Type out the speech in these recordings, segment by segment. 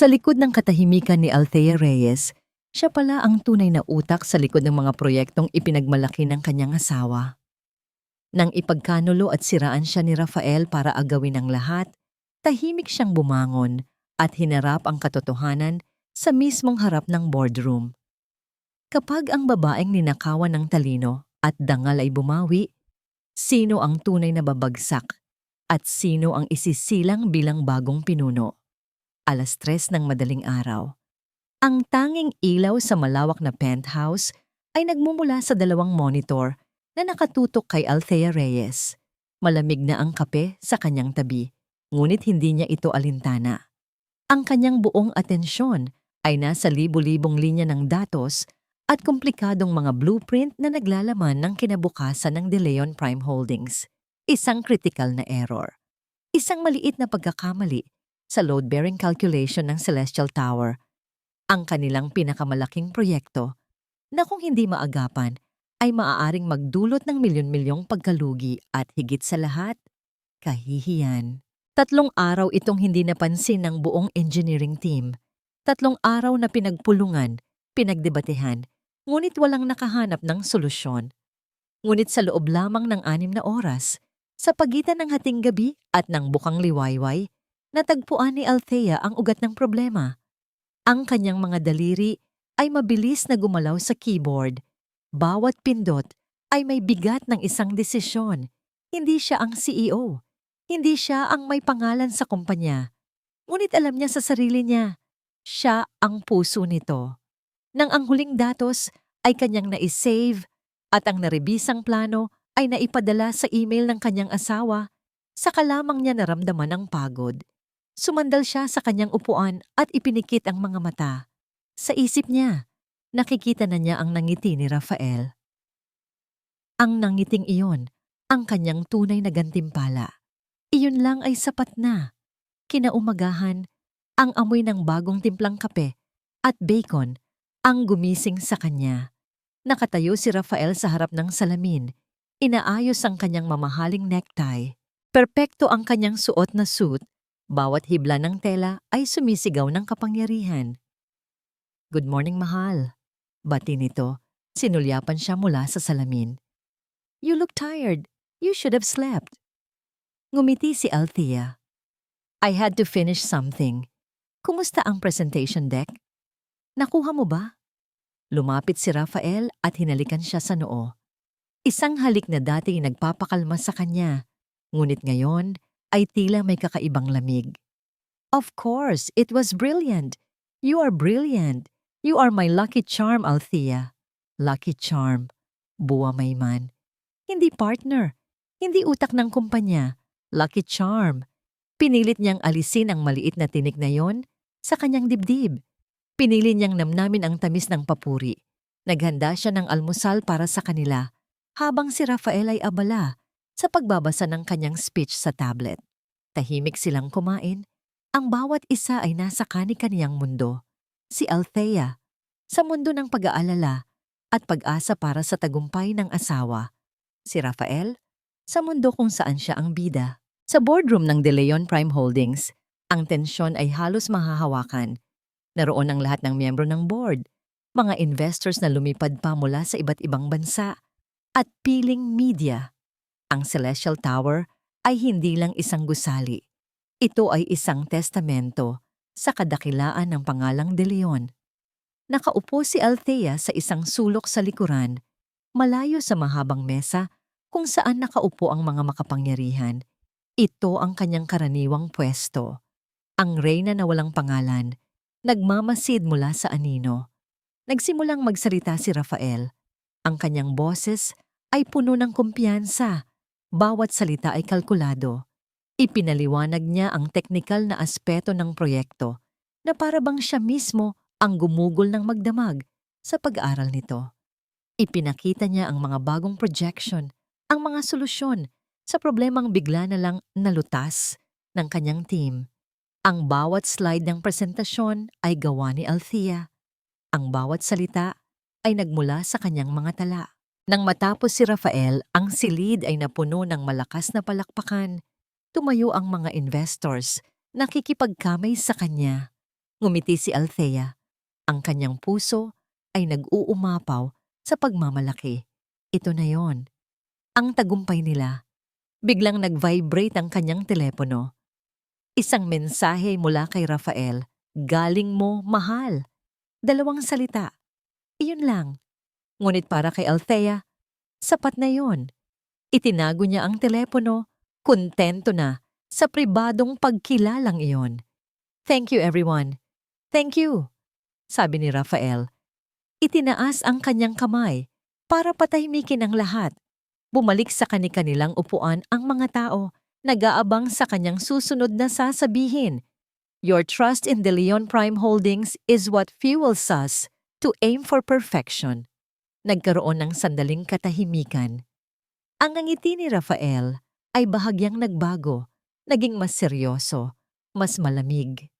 Sa likod ng katahimikan ni Althea Reyes, siya pala ang tunay na utak sa likod ng mga proyektong ipinagmalaki ng kanyang asawa. Nang ipagkanulo at siraan siya ni Rafael para agawin ang lahat, tahimik siyang bumangon at hinarap ang katotohanan sa mismong harap ng boardroom. Kapag ang babaeng ninakawan ng talino at dangal ay bumawi, sino ang tunay na babagsak at sino ang isisilang bilang bagong pinuno? 3:00 ng madaling araw. Ang tanging ilaw sa malawak na penthouse ay nagmumula sa 2 monitor na nakatutok kay Althea Reyes. Malamig na ang kape sa kanyang tabi, ngunit hindi niya ito alintana. Ang kanyang buong atensyon ay nasa libu-libong linya ng datos at komplikadong mga blueprint na naglalaman ng kinabukasan ng De Leon Prime Holdings. Isang critical na error. Isang maliit na pagkakamali sa load-bearing calculation ng Celestial Tower, ang kanilang pinakamalaking proyekto na kung hindi maagapan ay maaaring magdulot ng milyon-milyong pagkalugi at higit sa lahat, kahihiyan. 3 araw itong hindi napansin ng buong engineering team. 3 araw na pinagpulungan, pinagdebatehan, ngunit walang nakahanap ng solusyon. Ngunit sa loob lamang ng 6 na oras, sa pagitan ng hating gabi at ng bukang liwayway, natagpuan ni Althea ang ugat ng problema. Ang kanyang mga daliri ay mabilis na gumalaw sa keyboard. Bawat pindot ay may bigat ng isang desisyon. Hindi siya ang CEO. Hindi siya ang may pangalan sa kumpanya. Ngunit alam niya sa sarili niya, siya ang puso nito. Nang ang huling datos ay kanyang naisave at ang narebisang plano ay naipadala sa email ng kanyang asawa, saka lamang niya naramdaman ang pagod. Sumandal siya sa kanyang upuan at ipinikit ang mga mata. Sa isip niya, nakikita na niya ang nangiti ni Rafael. Ang nangiting iyon, ang kanyang tunay na gantimpala. Iyon lang ay sapat na. Kinaumagahan, ang amoy ng bagong timplang kape at bacon ang gumising sa kanya. Nakatayo si Rafael sa harap ng salamin. Inaayos ang kanyang mamahaling necktie. Perpekto ang kanyang suot na suit. Bawat hibla ng tela ay sumisigaw ng kapangyarihan. "Good morning, mahal." Bati nito. Sinulyapan siya mula sa salamin. "You look tired. You should have slept." Ngumiti si Althea. "I had to finish something. Kumusta ang presentation deck? Nakuha mo ba?" Lumapit si Rafael at hinalikan siya sa noo. Isang halik na dati nagpapakalma sa kanya, ngunit ngayon ay tila may kakaibang lamig. "Of course, it was brilliant. You are brilliant. You are my lucky charm, Althea." Lucky charm. Buwamay man. Hindi partner. Hindi utak ng kumpanya. Lucky charm. Pinilit niyang alisin ang maliit na tinik na yon sa kanyang dibdib. Pinili niyang namnamin ang tamis ng papuri. Naghanda siya ng almusal para sa kanila, habang si Rafael ay abala sa pagbabasa ng kanyang speech sa tablet. Tahimik silang kumain. Ang bawat isa ay nasa kani-kaniyang mundo. Si Althea, sa mundo ng pag-aalala at pag-asa para sa tagumpay ng asawa. Si Rafael, sa mundo kung saan siya ang bida. Sa boardroom ng De Leon Prime Holdings, ang tensyon ay halos mahahawakan. Naroon ang lahat ng miyembro ng board, mga investors na lumipad pa mula sa iba't ibang bansa, at piling media. Ang Celestial Tower ay hindi lang isang gusali. Ito ay isang testamento sa kadakilaan ng pangalang De Leon. Nakaupo si Althea sa isang sulok sa likuran, malayo sa mahabang mesa kung saan nakaupo ang mga makapangyarihan. Ito ang kanyang karaniwang pwesto. Ang reyna na walang pangalan, nagmamasid mula sa anino. Nagsimulang magsalita si Rafael. Ang kanyang boses ay puno ng kumpiyansa. Bawat salita ay kalkulado. Ipinaliwanag niya ang teknikal na aspeto ng proyekto na para bang siya mismo ang gumugol ng magdamag sa pag-aaral nito. Ipinakita niya ang mga bagong projection, ang mga solusyon sa problemang bigla na lang nalutas ng kanyang team. Ang bawat slide ng presentasyon ay gawa ni Althea. Ang bawat salita ay nagmula sa kanyang mga tala. Nang matapos si Rafael, ang silid ay napuno ng malakas na palakpakan. Tumayo ang mga investors, nakikipagkamay sa kanya. Ngumiti si Althea. Ang kanyang puso ay nag-uumapaw sa pagmamalaki. Ito na yon. Ang tagumpay nila. Biglang nag-vibrate ang kanyang telepono. Isang mensahe mula kay Rafael. Galing mo, mahal. 2 salita. Iyon lang. Ngunit para kay Althea, sapat na yon. Itinago niya ang telepono, kontento na sa pribadong pagkilalang iyon. Thank you everyone. Thank you, sabi ni Rafael. Itinaas ang kanyang kamay para patahimikin ang lahat. Bumalik sa kani-kanilang upuan ang mga tao, nag-aabang sa kanyang susunod na sasabihin. Your trust in De Leon Prime Holdings is what fuels us to aim for perfection. Nagkaroon ng sandaling katahimikan. Ang ngiti ni Rafael ay bahagyang nagbago, naging mas seryoso, mas malamig.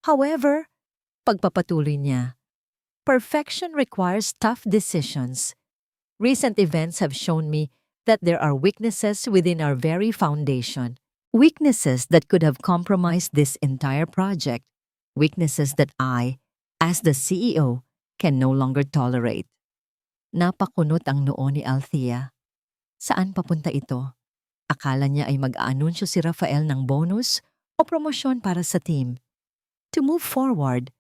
However, pagpapatuloy niya, perfection requires tough decisions. Recent events have shown me that there are weaknesses within our very foundation. Weaknesses that could have compromised this entire project. Weaknesses that I, as the CEO, can no longer tolerate. Napakunot ang noo ni Althea. Saan papunta ito? Akala niya ay mag-aanunsyo si Rafael ng bonus o promosyon para sa team. To move forward,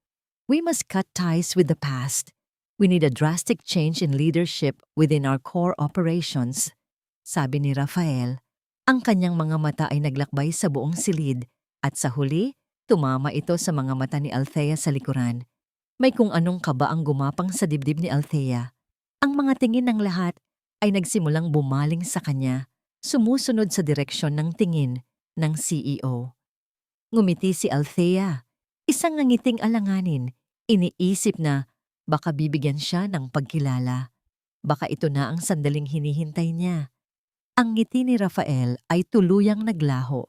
we must cut ties with the past. We need a drastic change in leadership within our core operations. Sabi ni Rafael, ang kanyang mga mata ay naglakbay sa buong silid at sa huli, tumama ito sa mga mata ni Althea sa likuran. May kung anong kaba ang gumapang sa dibdib ni Althea. Ang mga tingin ng lahat ay nagsimulang bumaling sa kanya, sumusunod sa direksyon ng tingin ng CEO. Ngumiti si Althea, isang nangiting alanganin, iniisip na baka bibigyan siya ng pagkilala. Baka ito na ang sandaling hinihintay niya. Ang ngiti ni Rafael ay tuluyang naglaho,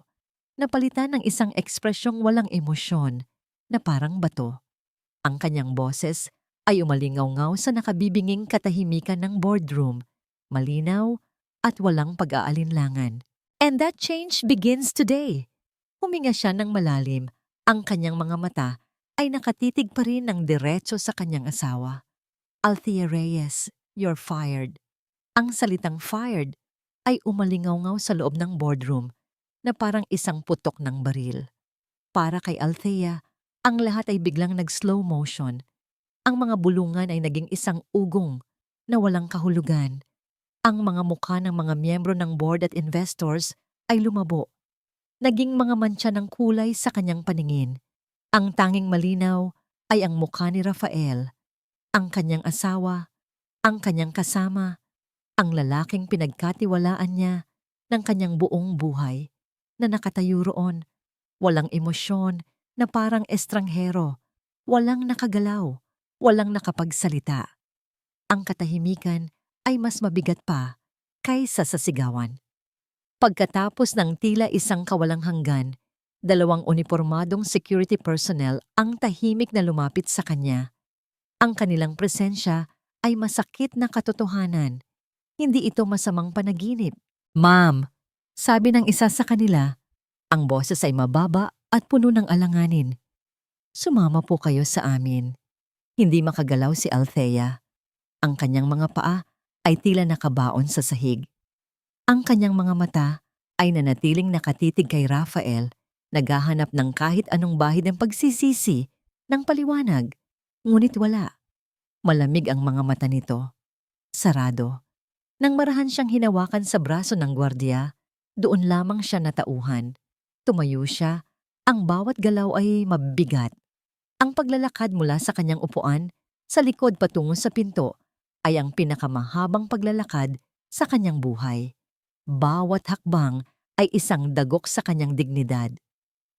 napalitan ng isang ekspresyong walang emosyon na parang bato. Ang kanyang boses ay umalingaw-ngaw sa nakabibinging katahimikan ng boardroom, malinaw at walang pag-aalinlangan. And that change begins today. Huminga siya ng malalim, ang kanyang mga mata ay nakatitig pa rin ng diretso sa kanyang asawa. Althea Reyes, you're fired. Ang salitang fired ay umalingaw-ngaw sa loob ng boardroom na parang isang putok ng baril. Para kay Althea, ang lahat ay biglang nag-slow motion. Ang mga bulungan ay naging isang ugong na walang kahulugan. Ang mga mukha ng mga miyembro ng board at investors ay lumabo. Naging mga mantsa ng kulay sa kanyang paningin. Ang tanging malinaw ay ang mukha ni Rafael, ang kanyang asawa, ang kanyang kasama, ang lalaking pinagkatiwalaan niya ng kanyang buong buhay na nakatayo roon, walang emosyon na parang estranghero, walang nakagalaw, walang nakapagsalita. Ang katahimikan ay mas mabigat pa kaysa sa sigawan. Pagkatapos ng tila isang kawalang hanggan, 2 unipormadong security personnel ang tahimik na lumapit sa kanya. Ang kanilang presensya ay masakit na katotohanan. Hindi ito masamang panaginip. Ma'am, sabi ng isa sa kanila, ang boses ay mababa at puno ng alanganin. Sumama po kayo sa amin. Hindi makagalaw si Althea. Ang kanyang mga paa ay tila nakabaon sa sahig. Ang kanyang mga mata ay nanatiling nakatitig kay Rafael, naghahanap ng kahit anong bahid ng pagsisisi, ng paliwanag. Ngunit wala. Malamig ang mga mata nito. Sarado. Nang marahan siyang hinawakan sa braso ng gwardiya, doon lamang siya natauhan. Tumayo siya, ang bawat galaw ay mabigat. Ang paglalakad mula sa kanyang upuan, sa likod patungo sa pinto, ay ang pinakamahabang paglalakad sa kanyang buhay. Bawat hakbang ay isang dagok sa kanyang dignidad.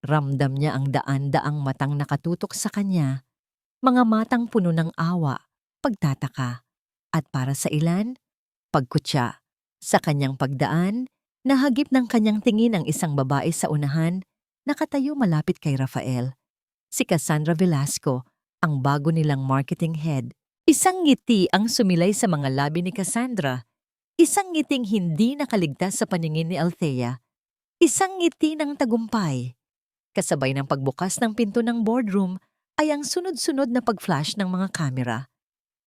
Ramdam niya ang daan-daang matang nakatutok sa kanya, mga matang puno ng awa, pagtataka, at para sa ilan, pagkutya. Sa kanyang pagdaan, nahagip ng kanyang tingin ang isang babae sa unahan, nakatayo malapit kay Rafael. Si Cassandra Velasco, ang bago nilang marketing head. Isang ngiti ang sumilay sa mga labi ni Cassandra. Isang ngiting hindi nakaligtas sa paningin ni Althea. Isang ngiti ng tagumpay. Kasabay ng pagbukas ng pinto ng boardroom, ay ang sunod-sunod na pag-flash ng mga kamera.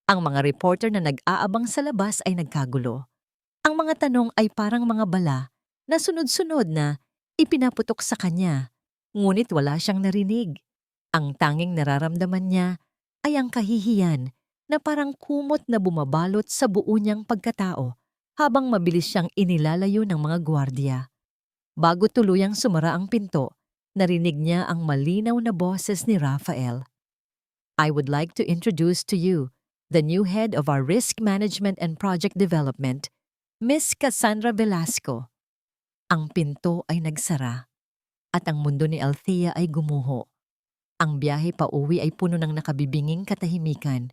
Ang mga reporter na nag-aabang sa labas ay nagkagulo. Ang mga tanong ay parang mga bala na sunod-sunod na ipinaputok sa kanya, ngunit wala siyang narinig. Ang tanging nararamdaman niya ay ang kahihiyan na parang kumot na bumabalot sa buo niyang pagkatao habang mabilis siyang inilalayo ng mga gwardiya. Bago tuluyang sumara ang pinto, narinig niya ang malinaw na boses ni Rafael. I would like to introduce to you the new head of our Risk Management and Project Development, Miss Cassandra Velasco. Ang pinto ay nagsara at ang mundo ni Althea ay gumuho. Ang biyahe pa uwi ay puno ng nakabibinging katahimikan.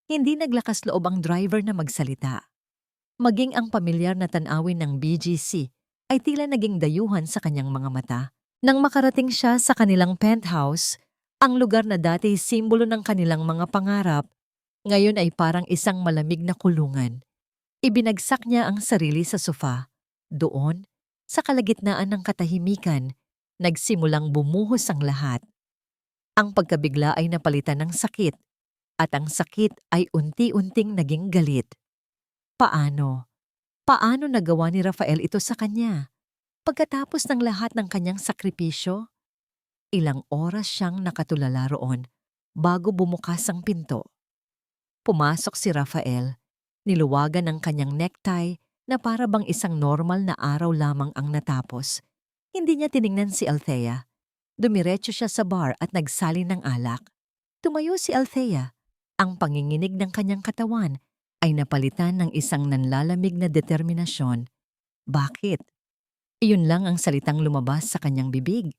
Hindi naglakas loob ang driver na magsalita. Maging ang pamilyar na tanawin ng BGC ay tila naging dayuhan sa kanyang mga mata. Nang makarating siya sa kanilang penthouse, ang lugar na dati simbolo ng kanilang mga pangarap, ngayon ay parang isang malamig na kulungan. Ibinagsak niya ang sarili sa sofa. Doon, sa kalagitnaan ng katahimikan, nagsimulang bumuhos ang lahat. Ang pagkabigla ay napalitan ng sakit, at ang sakit ay unti-unting naging galit. Paano? Paano nagawa ni Rafael ito sa kanya? Pagkatapos ng lahat ng kanyang sakripisyo, ilang oras siyang nakatulala roon bago bumukas ang pinto. Pumasok si Rafael, niluwagan ang kanyang necktie na para bang isang normal na araw lamang ang natapos. Hindi niya tiningnan si Althea. Dumiretso siya sa bar at nagsali ng alak. Tumayo si Althea. Ang panginginig ng kanyang katawan ay napalitan ng isang nanlalamig na determinasyon. Bakit? Iyon lang ang salitang lumabas sa kanyang bibig.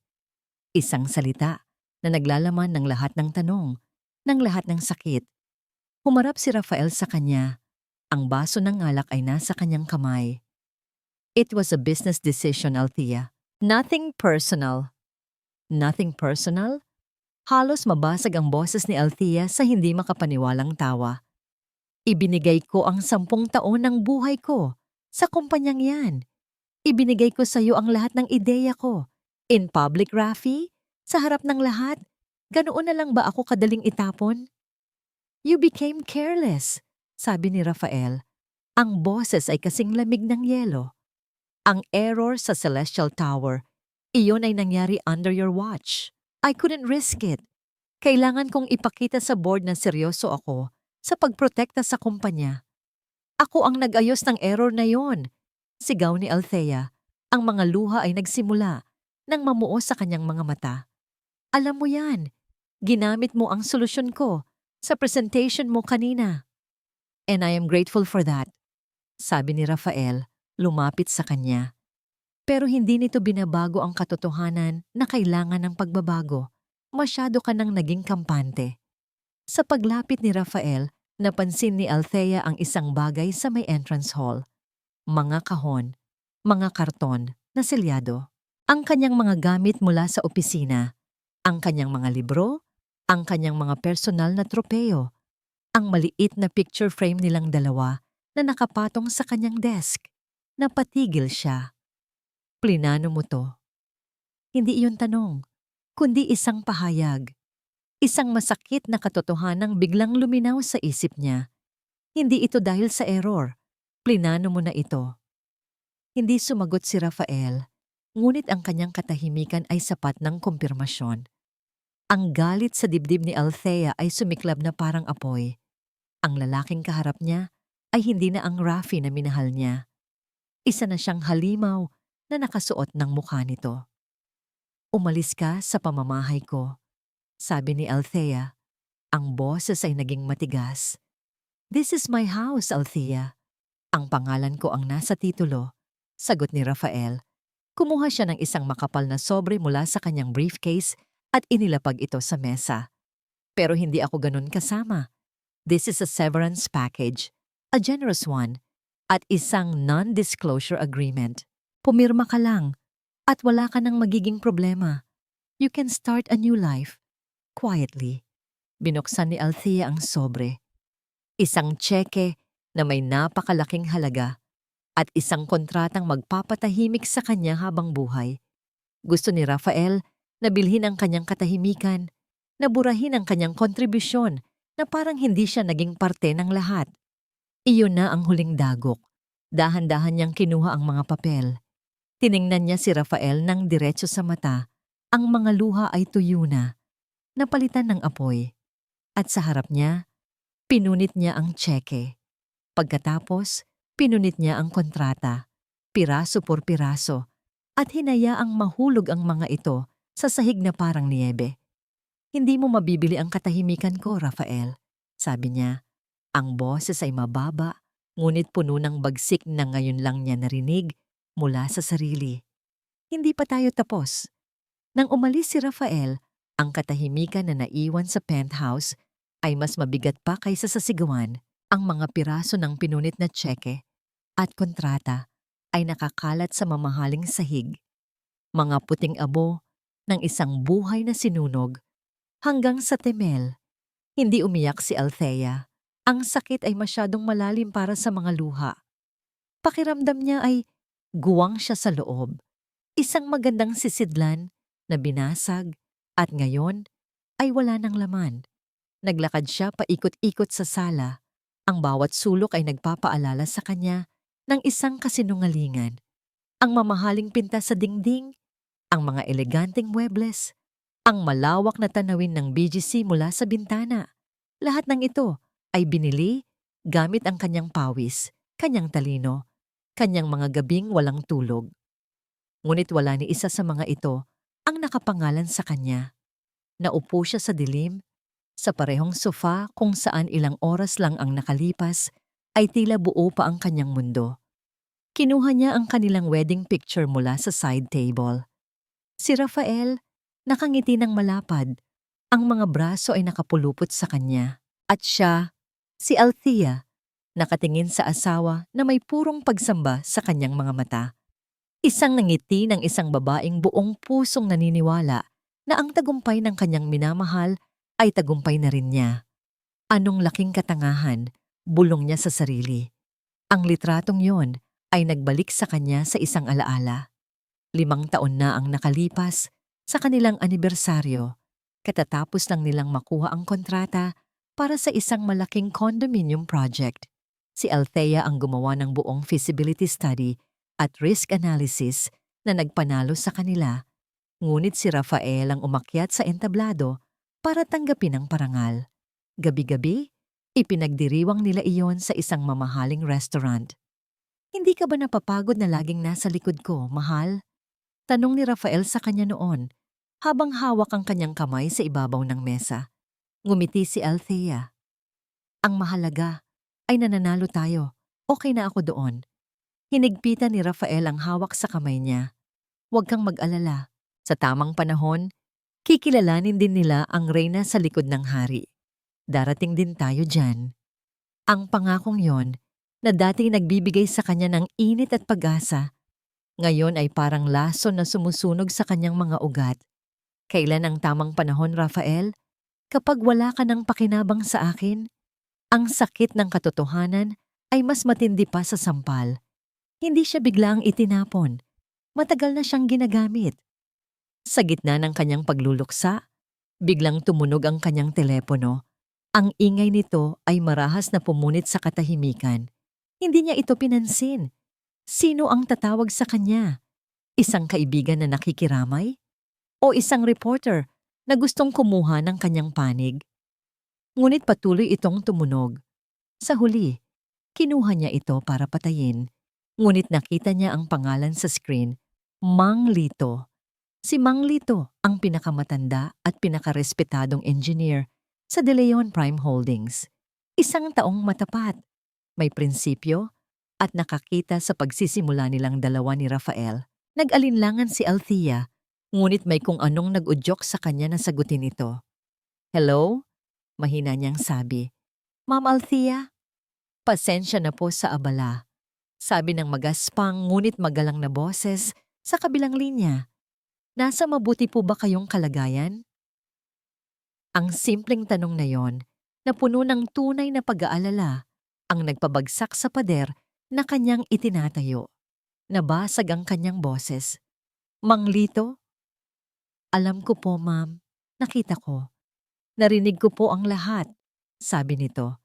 Isang salita na naglalaman ng lahat ng tanong, ng lahat ng sakit. Humarap si Rafael sa kanya. Ang baso ng alak ay nasa kanyang kamay. It was a business decision, Althea. Nothing personal. Nothing personal? Halos mabasag ang boses ni Althea sa hindi makapaniwalang tawa. Ibinigay ko ang 10 taon ng buhay ko sa kumpanyang yan. Ibinigay ko sa iyo ang lahat ng ideya ko. In public, Rafi? Sa harap ng lahat? Ganoon na lang ba ako kadaling itapon? You became careless, sabi ni Rafael. Ang boses ay kasing lamig ng yelo. Ang error sa Celestial Tower, iyon ay nangyari under your watch. I couldn't risk it. Kailangan kong ipakita sa board na seryoso ako sa pagprotekta sa kumpanya. Ako ang nag-ayos ng error na yon. Sigaw ni Althea. Ang mga luha ay nagsimula nang mamuo sa kanyang mga mata. Alam mo yan, ginamit mo ang solusyon ko sa presentation mo kanina. And I am grateful for that, sabi ni Rafael, lumapit sa kanya. Pero hindi nito binabago ang katotohanan na kailangan ng pagbabago. Masyado ka nang naging kampante. Sa paglapit ni Rafael, napansin ni Althea ang isang bagay sa may entrance hall. Mga kahon, mga karton na selyado. Ang kanyang mga gamit mula sa opisina, ang kanyang mga libro, ang kanyang mga personal na tropeyo, ang maliit na picture frame nilang dalawa na nakapatong sa kanyang desk. Napatigil siya. Plinano mo to? Hindi iyon tanong, kundi isang pahayag. Isang masakit na katotohanang biglang luminaw sa isip niya. Hindi ito dahil sa error. Plinano mo na ito. Hindi sumagot si Rafael, ngunit ang kanyang katahimikan ay sapat ng kumpirmasyon. Ang galit sa dibdib ni Althea ay sumiklab na parang apoy. Ang lalaking kaharap niya ay hindi na ang Rafi na minahal niya. Isa na siyang halimaw na nakasuot ng mukha nito. Umalis ka sa pamamahay ko, sabi ni Althea. Ang boses ay naging matigas. This is my house, Althea. Ang pangalan ko ang nasa titulo, sagot ni Rafael. Kumuha siya ng isang makapal na sobre mula sa kanyang briefcase at inilapag ito sa mesa. Pero hindi ako ganun kasama. This is a severance package, a generous one, at isang non-disclosure agreement. Pumirma ka lang at wala ka nang magiging problema. You can start a new life. Quietly, binuksan ni Althea ang sobre. Isang tseke na may napakalaking halaga at isang kontratang magpapatahimik sa kanya habang buhay. Gusto ni Rafael na bilhin ang kanyang katahimikan, Naburahin ang kanyang kontribusyon na parang hindi siya naging parte ng lahat. Iyon na ang huling dagok. Dahan-dahan niyang kinuha ang mga papel. Tiningnan niya si Rafael ng diretso sa mata. Ang mga luha ay tuyo na, napalitan ng apoy. At sa harap niya, pinunit niya ang tseke. Pagkatapos, pinunit niya ang kontrata, piraso por piraso, at hinayaang mahulog ang mga ito sa sahig na parang niyebe. Hindi mo mabibili ang katahimikan ko, Rafael, sabi niya. Ang boses ay mababa, ngunit puno ng bagsik na ngayon lang niya narinig mula sa sarili. Hindi pa tayo tapos. Nang umalis si Rafael, ang katahimikan na naiwan sa penthouse ay mas mabigat pa kaysa sa sigawan. Ang mga piraso ng pinunit na tseke at kontrata ay nakakalat sa mamahaling sahig. Mga puting abo ng isang buhay na sinunog hanggang sa temel. Hindi umiyak si Althea. Ang sakit ay masyadong malalim para sa mga luha. Pakiramdam niya ay guwang siya sa loob. Isang magandang sisidlan na binasag at ngayon ay wala ng laman. Naglakad siya paikot-ikot sa sala. Ang bawat sulok ay nagpapaalala sa kanya ng isang kasinungalingan. Ang mamahaling pintas sa dingding, ang mga eleganteng muebles, ang malawak na tanawin ng BGC mula sa bintana. Lahat ng ito ay binili gamit ang kanyang pawis, kanyang talino, kanyang mga gabing walang tulog. Ngunit wala ni isa sa mga ito ang nakapangalan sa kanya. Naupo siya sa dilim, sa parehong sofa kung saan ilang oras lang ang nakalipas, ay tila buo pa ang kanyang mundo. Kinuha niya ang kanilang wedding picture mula sa side table. Si Rafael, nakangiti ng malapad, ang mga braso ay nakapulupot sa kanya. At siya, si Althea, nakatingin sa asawa na may purong pagsamba sa kanyang mga mata. Isang nangiti ng isang babaeng buong pusong naniniwala na ang tagumpay ng kanyang minamahal ay tagumpay na rin niya. Anong laking katangahan, bulong niya sa sarili. Ang litratong yon ay nagbalik sa kanya sa isang alaala. 5 taon na ang nakalipas sa kanilang anibersaryo, katatapos lang nilang makuha ang kontrata para sa isang malaking condominium project. Si Althea ang gumawa ng buong feasibility study at risk analysis na nagpanalo sa kanila, ngunit si Rafael ang umakyat sa entablado para tanggapin ang parangal. Gabi-gabi, ipinagdiriwang nila iyon sa isang mamahaling restaurant. Hindi ka ba napapagod na laging nasa likod ko, mahal? Tanong ni Rafael sa kanya noon, habang hawak ang kanyang kamay sa ibabaw ng mesa. Ngumiti si Althea. Ang mahalaga ay nananalo tayo. Okay na ako doon. Hinigpitan ni Rafael ang hawak sa kamay niya. Huwag kang mag-alala. Sa tamang panahon, kikilalanin din nila ang reyna sa likod ng hari. Darating din tayo dyan. Ang pangakong yon, na dati nagbibigay sa kanya ng init at pag-asa, ngayon ay parang laso na sumusunog sa kanyang mga ugat. Kailan ang tamang panahon, Rafael? Kapag wala ka ng pakinabang sa akin, ang sakit ng katotohanan ay mas matindi pa sa sampal. Hindi siya biglang itinapon. Matagal na siyang ginagamit. Sa gitna ng kanyang pagluluksa, biglang tumunog ang kanyang telepono. Ang ingay nito ay marahas na pumunit sa katahimikan. Hindi niya ito pinansin. Sino ang tatawag sa kanya? Isang kaibigan na nakikiramay? O isang reporter na gustong kumuha ng kanyang panig? Ngunit patuloy itong tumunog. Sa huli, kinuha niya ito para patayin. Ngunit nakita niya ang pangalan sa screen, Mang Lito. Si Mang Lito ang pinakamatanda at pinakarespetadong engineer sa De Leon Prime Holdings. Isang taong matapat, may prinsipyo, at nakakita sa pagsisimula nilang dalawa ni Rafael. Nag-alinlangan si Althea, ngunit may kung anong nag-udyok sa kanya na sagutin ito. Hello? Mahina niyang sabi. Ma'am Althea? Pasensya na po sa abala. Sabi ng magaspang ngunit magalang na boses sa kabilang linya. Nasa mabuti po ba kayong kalagayan? Ang simpleng tanong na yon, na puno ng tunay na pag-aalala, ang nagpabagsak sa pader na kanyang itinatayo. Nabasag ang kanyang boses. Mang Lito? Alam ko po, ma'am. Nakita ko. Narinig ko po ang lahat, sabi nito.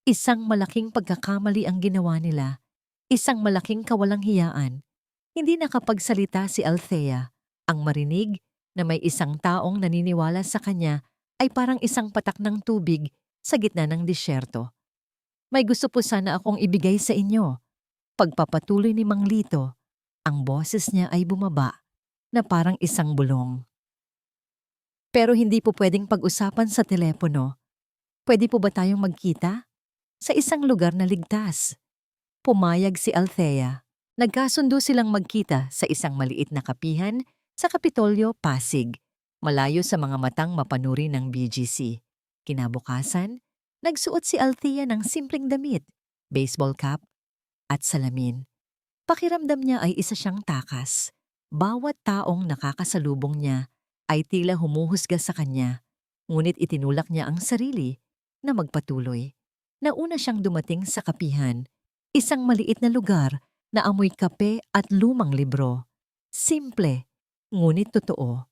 Isang malaking pagkakamali ang ginawa nila, isang malaking kawalang hiyaan. Hindi nakapagsalita si Althea. Ang marinig na may isang taong naniniwala sa kanya ay parang isang patak ng tubig sa gitna ng disyerto. May gusto po sana akong ibigay sa inyo. Pagpapatuloy ni Mang Lito, ang boses niya ay bumaba na parang isang bulong. Pero hindi po pwedeng pag-usapan sa telepono. Pwede po ba tayong magkita? Sa isang lugar na ligtas. Pumayag si Althea. Nagkasundo silang magkita sa isang maliit na kapihan sa Kapitolyo, Pasig, malayo sa mga matang mapanuri ng BGC. Kinabukasan, nagsuot si Althea ng simpleng damit, baseball cap at salamin. Pakiramdam niya ay isa siyang takas. Bawat taong nakakasalubong niya ay tila humuhusga sa kanya, ngunit itinulak niya ang sarili na magpatuloy. Nauna siyang dumating sa kapihan, isang maliit na lugar na amoy kape at lumang libro. Simple, ngunit totoo.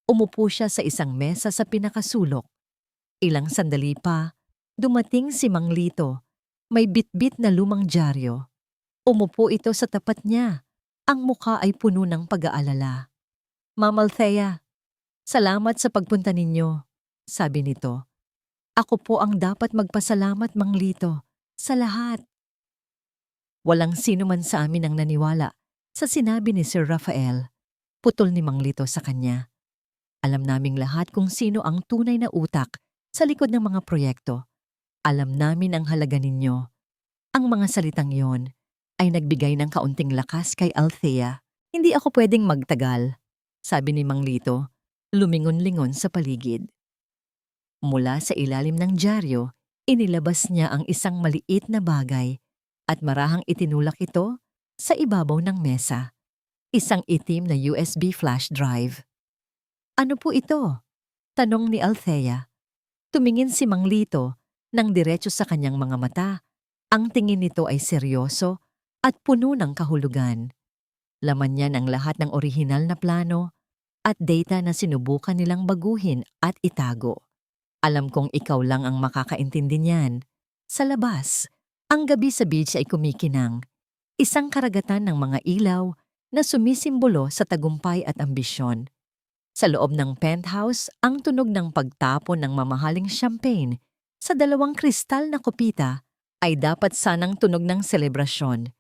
Umupo siya sa isang mesa sa pinakasulok. Ilang sandali pa, dumating si Mang Lito. May bitbit na lumang dyaryo. Umupo ito sa tapat niya. Ang mukha ay puno ng pag-aalala. Ma'am Althea, salamat sa pagpunta ninyo, sabi nito. Ako po ang dapat magpasalamat, Mang Lito, sa lahat. Walang sino man sa amin ang naniwala sa sinabi ni Sir Rafael. Putol ni Mang Lito sa kanya. Alam naming lahat kung sino ang tunay na utak sa likod ng mga proyekto. Alam namin ang halaga ninyo. Ang mga salitang yon ay nagbigay ng kaunting lakas kay Althea. Hindi ako pwedeng magtagal, sabi ni Mang Lito, lumingon-lingon sa paligid. Mula sa ilalim ng dyaryo, inilabas niya ang isang maliit na bagay at marahang itinulak ito sa ibabaw ng mesa. Isang itim na USB flash drive. Ano po ito? Tanong ni Althea. Tumingin si Mang Lito nang diretso sa kanyang mga mata. Ang tingin nito ay seryoso at puno ng kahulugan. Laman niya ng lahat ng orihinal na plano at data na sinubukan nilang baguhin at itago. Alam kong ikaw lang ang makakaintindi niyan. Sa labas, ang gabi sa beach ay kumikinang. Isang karagatan ng mga ilaw na sumisimbolo sa tagumpay at ambisyon. Sa loob ng penthouse, ang tunog ng pagtapon ng mamahaling champagne sa 2 kristal na kopita ay dapat sanang tunog ng selebrasyon.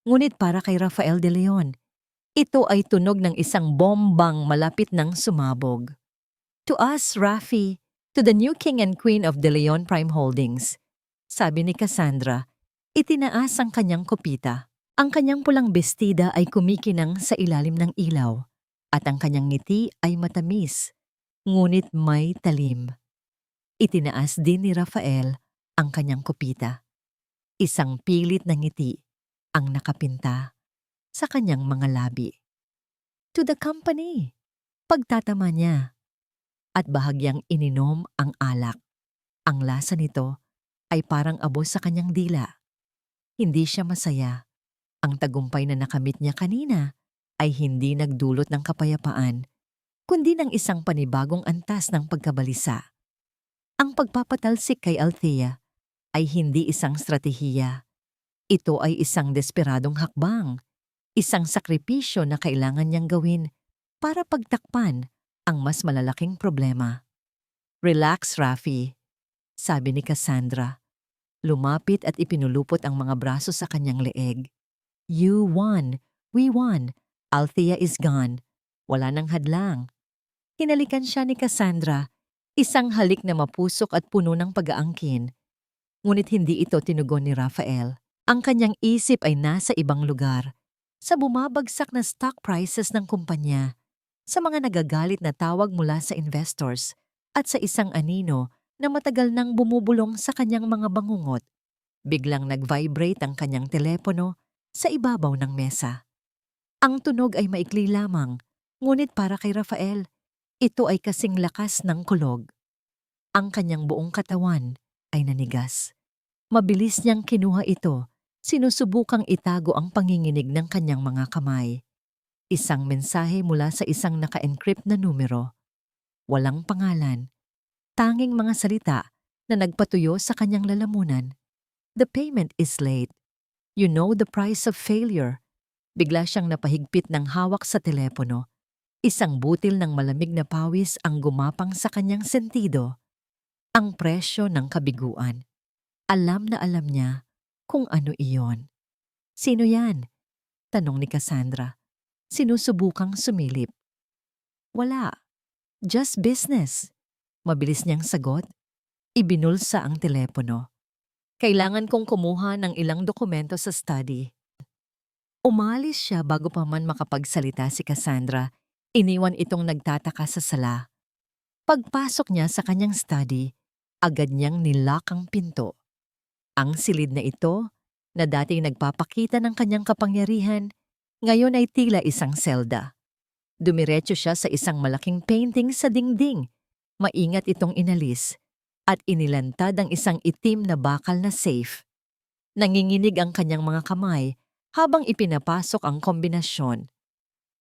Ngunit para kay Rafael de Leon, ito ay tunog ng isang bombang malapit ng sumabog. To us, Rafi, to the new King and Queen of De Leon Prime Holdings, sabi ni Cassandra, itinaas ang kanyang kopita. Ang kanyang pulang bestida ay kumikinang sa ilalim ng ilaw at ang kanyang ngiti ay matamis, ngunit may talim. Itinaas din ni Rafael ang kanyang kopita. Isang pilit na ngiti ang nakapinta sa kanyang mga labi. To the company, pagtatama niya. At bahagyang ininom ang alak. Ang lasa nito ay parang abo sa kanyang dila. Hindi siya masaya. Ang tagumpay na nakamit niya kanina ay hindi nagdulot ng kapayapaan, kundi ng isang panibagong antas ng pagkabalisa. Ang pagpapatalsik kay Althea ay hindi isang stratehiya. Ito ay isang desperadong hakbang, isang sakripisyo na kailangan niyang gawin para pagtakpan ang mas malalaking problema. Relax, Rafi, sabi ni Cassandra. Lumapit at ipinulupot ang mga braso sa kanyang leeg. You won. We won. Althea is gone. Wala nang hadlang. Hinalikan siya ni Cassandra, isang halik na mapusok at puno ng pag-aangkin. Ngunit hindi ito tinugon ni Rafael. Ang kanyang isip ay nasa ibang lugar, sa bumabagsak na stock prices ng kumpanya, sa mga nagagalit na tawag mula sa investors at sa isang anino na matagal nang bumubulong sa kanyang mga bangungot. Biglang nag-vibrate ang kanyang telepono sa ibabaw ng mesa. Ang tunog ay maikli lamang, ngunit para kay Rafael, ito ay kasing lakas ng kulog. Ang kanyang buong katawan ay nanigas. Mabilis niyang kinuha ito, sinusubukang itago ang panginginig ng kanyang mga kamay. Isang mensahe mula sa isang naka-encrypt na numero. Walang pangalan, tanging mga salita na nagpatuyo sa kanyang lalamunan. The payment is late. You know the price of failure. Bigla siyang napahigpit ng hawak sa telepono. Isang butil ng malamig na pawis ang gumapang sa kanyang sentido. Ang presyo ng kabiguan. Alam na alam niya kung ano iyon. Sino yan? Tanong ni Cassandra. Sinusubukang sumilip. Wala. Just business. Mabilis niyang sagot. Ibinulsa ang telepono. Kailangan kong kumuha ng ilang dokumento sa study. Umalis siya bago pa man makapagsalita si Cassandra. Iniwan itong nagtataka sa sala. Pagpasok niya sa kanyang study, agad niyang nilock ang pinto. Ang silid na ito, na dating nagpapakita ng kanyang kapangyarihan, ngayon ay tila isang selda. Dumiretso siya sa isang malaking painting sa dingding. Maingat itong inalis at inilantad ang isang itim na bakal na safe. Nanginginig ang kanyang mga kamay habang ipinapasok ang kombinasyon.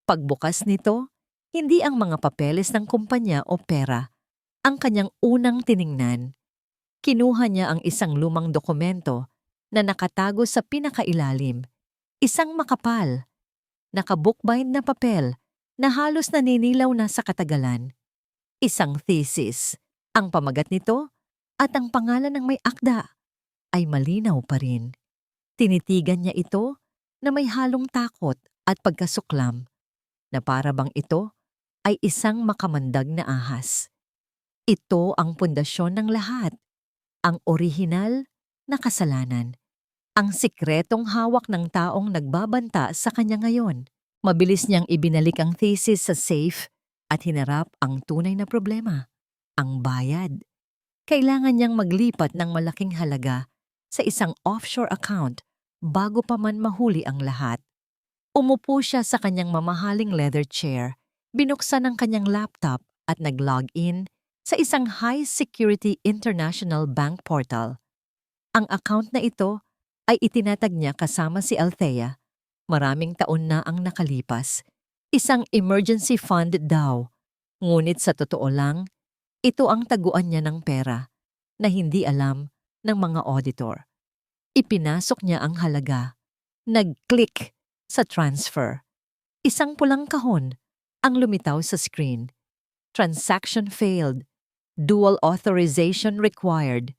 Pagbukas nito, hindi ang mga papeles ng kumpanya o pera ang kanyang unang tiningnan. Kinuha niya ang isang lumang dokumento na nakatago sa pinakailalim. Isang makapal, nakabookbind na papel na halos naninilaw na sa katagalan. Isang thesis. Ang pamagat nito at ang pangalan ng may akda ay malinaw pa rin. Tinitigan niya ito na may halong takot at pagkasuklam na para bang ito ay isang makamandag na ahas. Ito ang pundasyon ng lahat. Ang orihinal na kasalanan. Ang sikretong hawak ng taong nagbabanta sa kanya ngayon. Mabilis niyang ibinalik ang thesis sa safe at hinarap ang tunay na problema, ang bayad. Kailangan niyang maglipat ng malaking halaga sa isang offshore account bago pa man mahuli ang lahat. Umupo siya sa kanyang mamahaling leather chair, binuksan ang kanyang laptop at nag-log in sa isang high-security international bank portal. Ang account na ito ay itinatag niya kasama si Althea. Maraming taon na ang nakalipas. Isang emergency fund daw. Ngunit sa totoo lang, ito ang taguan niya ng pera na hindi alam ng mga auditor. Ipinasok niya ang halaga. Nag-click sa transfer. Isang pulang kahon ang lumitaw sa screen. Transaction failed. Dual authorization required.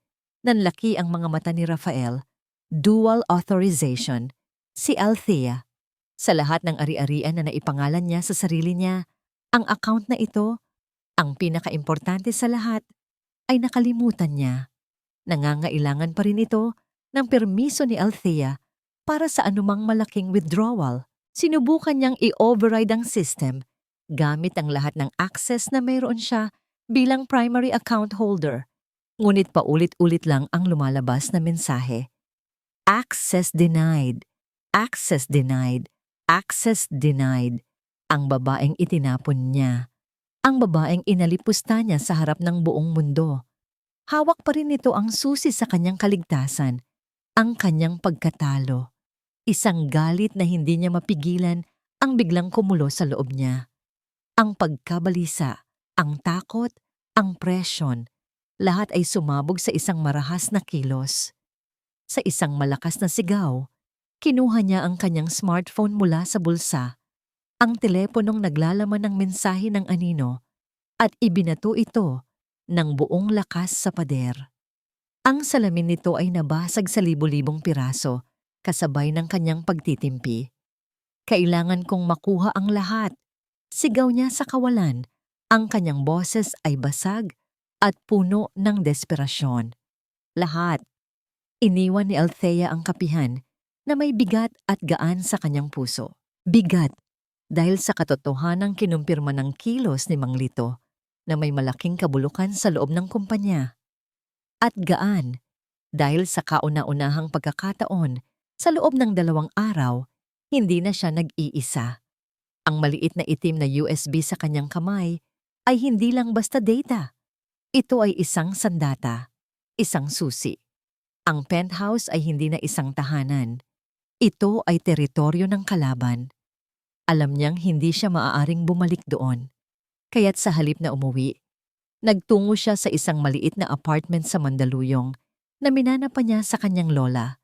Nanlaki ang mga mata ni Rafael. Dual authorization. Si Althea. Sa lahat ng ari-arian na naipangalan niya sa sarili niya, ang account na ito, ang pinakaimportante sa lahat, ay nakalimutan niya. Nangangailangan pa rin ito ng permiso ni Althea para sa anumang malaking withdrawal. Sinubukan niyang i-override ang system gamit ang lahat ng access na mayroon siya bilang primary account holder. Ngunit paulit-ulit lang ang lumalabas na mensahe. Access denied. Access denied. Access denied. Ang babaeng itinapon niya. Ang babaeng inalipusta niya sa harap ng buong mundo. Hawak pa rin nito ang susi sa kanyang kaligtasan, ang kanyang pagkatalo. Isang galit na hindi niya mapigilan ang biglang kumulo sa loob niya. Ang pagkabalisa, ang takot, ang presyon, lahat ay sumabog sa isang marahas na kilos. Sa isang malakas na sigaw, kinuha niya ang kanyang smartphone mula sa bulsa, ang teleponong naglalaman ng mensahe ng anino, at ibinato ito ng buong lakas sa pader. Ang salamin nito ay nabasag sa libo-libong piraso, kasabay ng kanyang pagtitimpi. Kailangan kong makuha ang lahat. Sigaw niya sa kawalan. Ang kanyang boses ay basag at puno ng desperasyon. Lahat. Iniwan ni Althea ang kapihan na may bigat at gaan sa kanyang puso. Bigat dahil sa katotohanang kinumpirma ng kilos ni Mang Lito na may malaking kabulukan sa loob ng kumpanya. At gaan dahil sa kauna-unahang pagkakataon sa loob ng 2 araw, hindi na siya nag-iisa. Ang maliit na itim na USB sa kanyang kamay ay hindi lang basta data. Ito ay isang sandata, isang susi. Ang penthouse ay hindi na isang tahanan. Ito ay teritoryo ng kalaban. Alam niyang hindi siya maaaring bumalik doon. Kaya't sa halip na umuwi, Nagtungo siya sa isang maliit na apartment sa Mandaluyong na minana pa niya sa kanyang lola.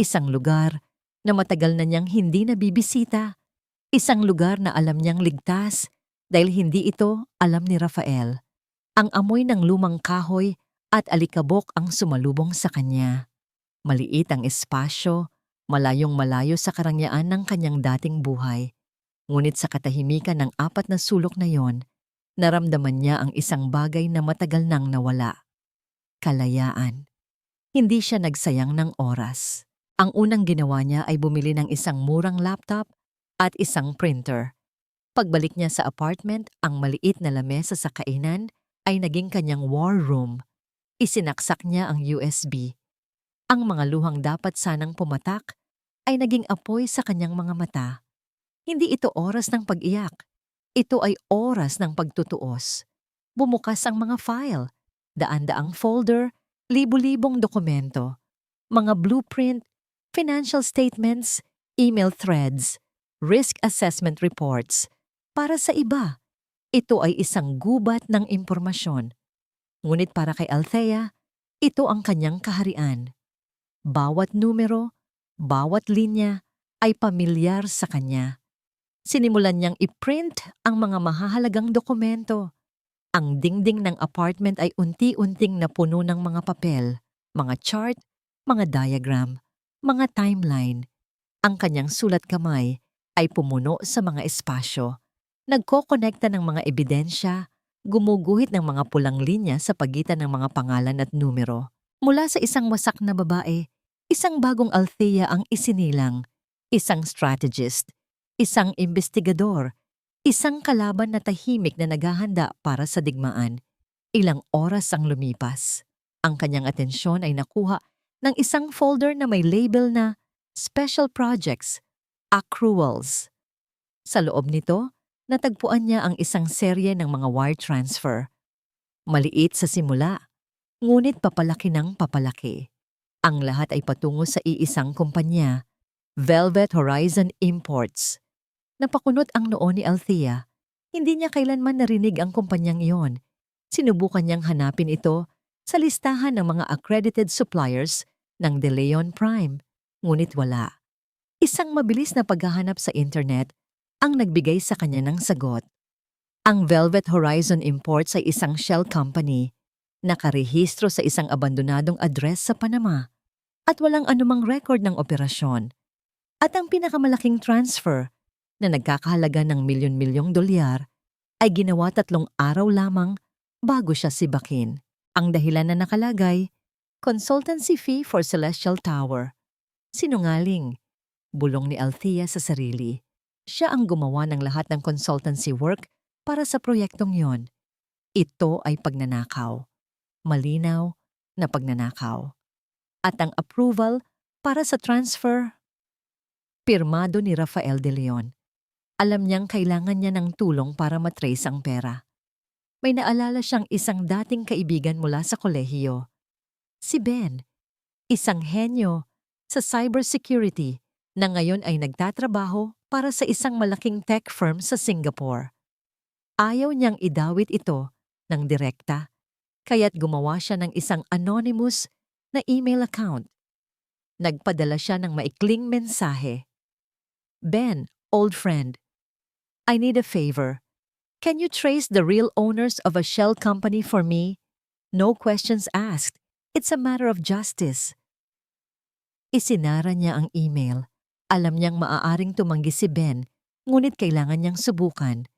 Isang lugar na matagal na niyang hindi nabibisita. Isang lugar na alam niyang ligtas dahil hindi ito alam ni Rafael. Ang amoy ng lumang kahoy at alikabok ang sumalubong sa kanya. Maliit ang espasyo, malayong malayo sa karangyaan ng kanyang dating buhay. Ngunit sa katahimikan ng 4 na sulok na yon, naramdaman niya ang isang bagay na matagal nang nawala. Kalayaan. Hindi siya nagsayang ng oras. Ang unang ginawa niya ay bumili ng isang murang laptop at isang printer. Pagbalik niya sa apartment, ang maliit na lamesa sa kainan ay naging kanyang war room. Isinaksak niya ang USB. Ang mga luhang dapat sanang pumatak ay naging apoy sa kanyang mga mata. Hindi ito oras ng pag-iyak. Ito ay oras ng pagtutuos. Bumukas ang mga file, daan-daang folder, libu-libong dokumento, mga blueprint, financial statements, email threads, risk assessment reports. Para sa iba, ito ay isang gubat ng impormasyon. Ngunit para kay Althea, ito ang kanyang kaharian. Bawat numero, bawat linya ay pamilyar sa kanya. Sinimulan niyang i-print ang mga mahahalagang dokumento. Ang dingding ng apartment ay unti-unting napuno ng mga papel, mga chart, mga diagram, mga timeline. Ang kanyang sulat kamay ay pumuno sa mga espasyo. Nagkokonekta ng mga ebidensya, gumuguhit ng mga pulang linya sa pagitan ng mga pangalan at numero. Mula sa isang wasak na babae, isang bagong Althea ang isinilang, isang strategist, isang investigador, isang kalaban na tahimik na naghahanda para sa digmaan. Ilang oras ang lumipas. Ang kanyang atensyon ay nakuha ng isang folder na may label na Special Projects, Accruals. Sa loob nito, natagpuan niya ang isang serye ng mga wire transfer. Maliit sa simula, ngunit papalaki ng papalaki. Ang lahat ay patungo sa iisang kumpanya, Velvet Horizon Imports. Napakunot ang noo ni Althea. Hindi niya kailanman narinig ang kumpanyang iyon. Sinubukan niyang hanapin ito sa listahan ng mga accredited suppliers ng De Leon Prime, ngunit wala. Isang mabilis na paghahanap sa internet ang nagbigay sa kanya ng sagot. Ang Velvet Horizon Imports ay isang shell company, nakarehistro sa isang abandonadong address sa Panama at walang anumang record ng operasyon. At ang pinakamalaking transfer na nagkakahalaga ng milyon-milyong dolyar ay ginawa 3 araw lamang bago siya sibakin. Ang dahilan na nakalagay, consultancy fee for Celestial Tower. Sinungaling, bulong ni Althea sa sarili. Siya ang gumawa ng lahat ng consultancy work para sa proyektong yon. Ito ay pagnanakaw. Malinaw na pagnanakaw. At ang approval para sa transfer, pirmado ni Rafael de Leon. Alam niyang kailangan niya ng tulong para matrace ang pera. May naalala siyang isang dating kaibigan mula sa kolehiyo. Si Ben, isang henyo sa cybersecurity na ngayon ay nagtatrabaho para sa isang malaking tech firm sa Singapore. Ayaw niyang idawit ito ng direkta, kaya't gumawa siya ng isang anonymous na email account. Nagpadala siya ng maikling mensahe. Ben, old friend, I need a favor. Can you trace the real owners of a shell company for me? No questions asked. It's a matter of justice. Isinara niya ang email. Alam niyang maaaring tumanggi si Ben, ngunit kailangan niyang subukan.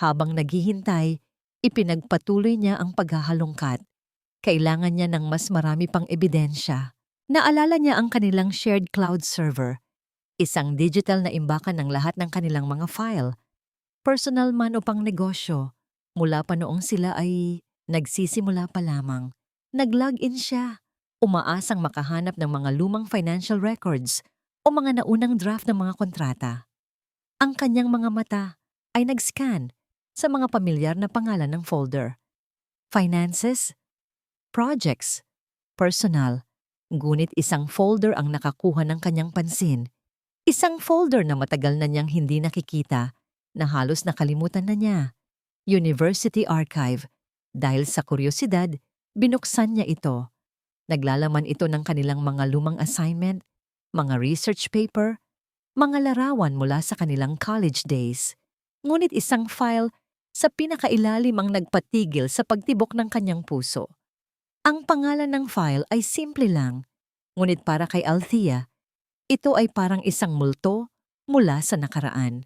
Habang naghihintay, ipinagpatuloy niya ang paghahalongkat. Kailangan niya ng mas marami pang ebidensya. Naalala niya ang kanilang shared cloud server, isang digital na imbakan ng lahat ng kanilang mga file. Personal man o pang negosyo, mula pa noong sila ay nagsisimula pa lamang. Nag-login siya, umaasang makahanap ng mga lumang financial records o mga naunang draft ng mga kontrata. Ang kanyang mga mata ay nag-scan sa mga pamilyar na pangalan ng folder. Finances, projects, personal. Ngunit isang folder ang nakakuha ng kanyang pansin. Isang folder na matagal na niyang hindi nakikita, na halos nakalimutan na niya. University Archive, Dahil sa kuryosidad, binuksan niya ito. Naglalaman ito ng kanilang mga lumang assignment, mga research paper, mga larawan mula sa kanilang college days. Ngunit isang file sa pinakailalim ang nagpatigil sa pagtibok ng kanyang puso. Ang pangalan ng file ay simple lang, ngunit para kay Althea, ito ay parang isang multo mula sa nakaraan.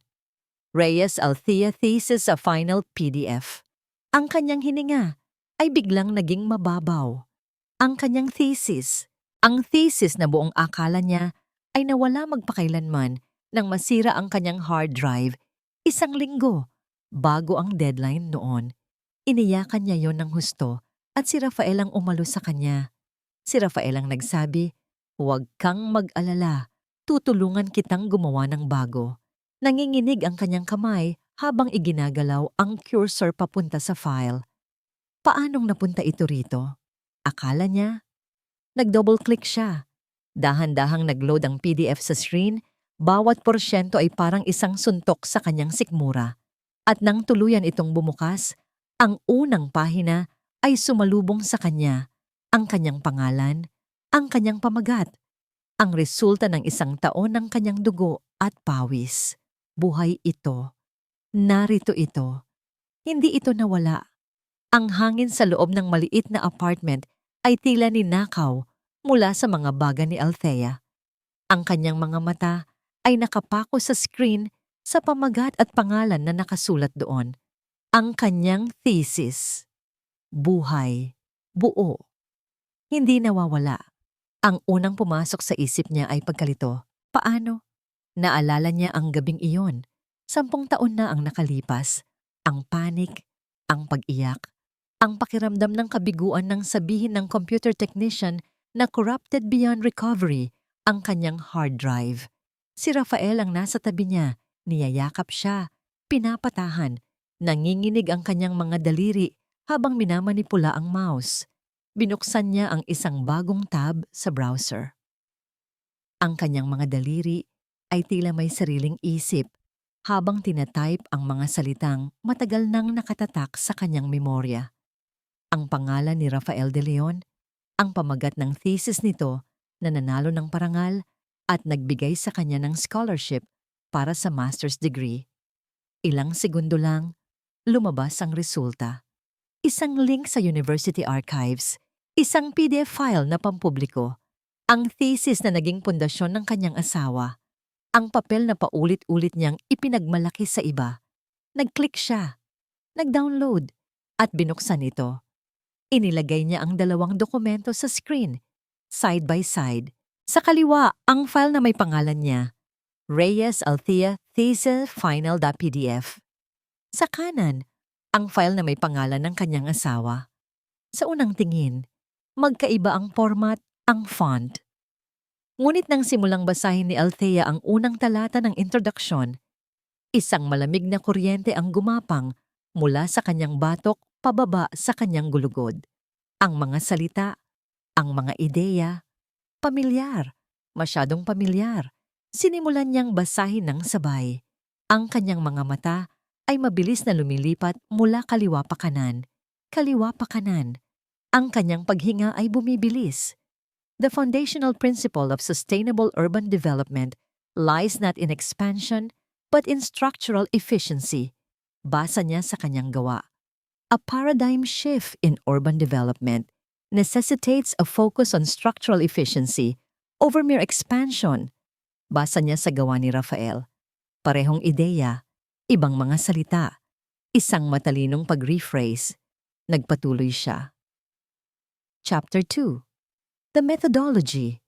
Reyes Althea Thesis sa Final PDF. Ang kanyang hininga ay biglang naging mababaw. Ang kanyang thesis, ang thesis na buong akala niya ay nawala magpakailanman nang masira ang kanyang hard drive 1 linggo bago ang deadline noon. Iniyakan niya yon ng husto at si Rafael ang umalo sa kanya. Si Rafael ang nagsabi, "Huwag kang mag-alala, tutulungan kitang gumawa ng bago." Nanginginig ang kanyang kamay habang iginagalaw ang cursor papunta sa file. Paanong napunta ito rito? Akala niya. Nag-double-click siya. Dahan-dahang nag-load ang PDF sa screen, bawat porsyento ay parang isang suntok sa kanyang sikmura. At nang tuluyan itong bumukas, ang unang pahina ay sumalubong sa kanya, ang kanyang pangalan, ang kanyang pamagat, ang resulta ng 1 taon ng kanyang dugo at pawis. Buhay ito. Narito ito. Hindi ito nawala. Ang hangin sa loob ng maliit na apartment ay tila ninakaw mula sa mga baga ni Althea. Ang kanyang mga mata ay nakapako sa screen sa pamagat at pangalan na nakasulat doon. Ang kanyang thesis. Buhay. Buo. Hindi nawawala. Ang unang pumasok sa isip niya ay pagkalito. Paano? Naalala niya ang gabing iyon. 10 taon na ang nakalipas. Ang panik, ang pag-iyak, ang pakiramdam ng kabiguan ng sabihin ng computer technician na corrupted beyond recovery ang kanyang hard drive. Si Rafael ang nasa tabi niya, niyayakap siya, pinapatahan, nanginginig ang kanyang mga daliri habang minamanipula ang mouse. Binuksan niya ang isang bagong tab sa browser. Ang kanyang mga daliri ay tila may sariling isip habang tinatype ang mga salitang matagal nang nakatatak sa kanyang memorya. Ang pangalan ni Rafael de Leon, ang pamagat ng thesis nito na nanalo ng parangal at nagbigay sa kanya ng scholarship para sa master's degree. Ilang segundo lang, lumabas ang resulta. Isang link sa university archives, isang PDF file na pampubliko, ang thesis na naging pundasyon ng kanyang asawa, ang papel na paulit-ulit niyang ipinagmalaki sa iba. Nag-click siya, nag-download, at binuksan ito. Inilagay niya ang 2 dokumento sa screen, side by side. Sa kaliwa, ang file na may pangalan niya, Reyes Althea Thesis Final.pdf. Sa kanan, ang file na may pangalan ng kanyang asawa. Sa unang tingin, magkaiba ang format, ang font. Ngunit nang simulang basahin ni Althea ang unang talata ng introduksyon, isang malamig na kuryente ang gumapang mula sa kanyang batok pababa sa kanyang gulugod. Ang mga salita, ang mga ideya, pamilyar, masyadong pamilyar. Sinimulan niyang basahin ng sabay. Ang kanyang mga mata ay mabilis na lumilipat mula kaliwa pa kanan, kaliwa pa kanan. Ang kanyang paghinga ay bumibilis. The foundational principle of sustainable urban development lies not in expansion but in structural efficiency. Basa niya sa kanyang gawa. A paradigm shift in urban development necessitates a focus on structural efficiency over mere expansion. Basa niya sa gawa ni Rafael. Parehong ideya, ibang mga salita, isang matalinong pag-rephrase. Nagpatuloy siya. Chapter 2. The methodology,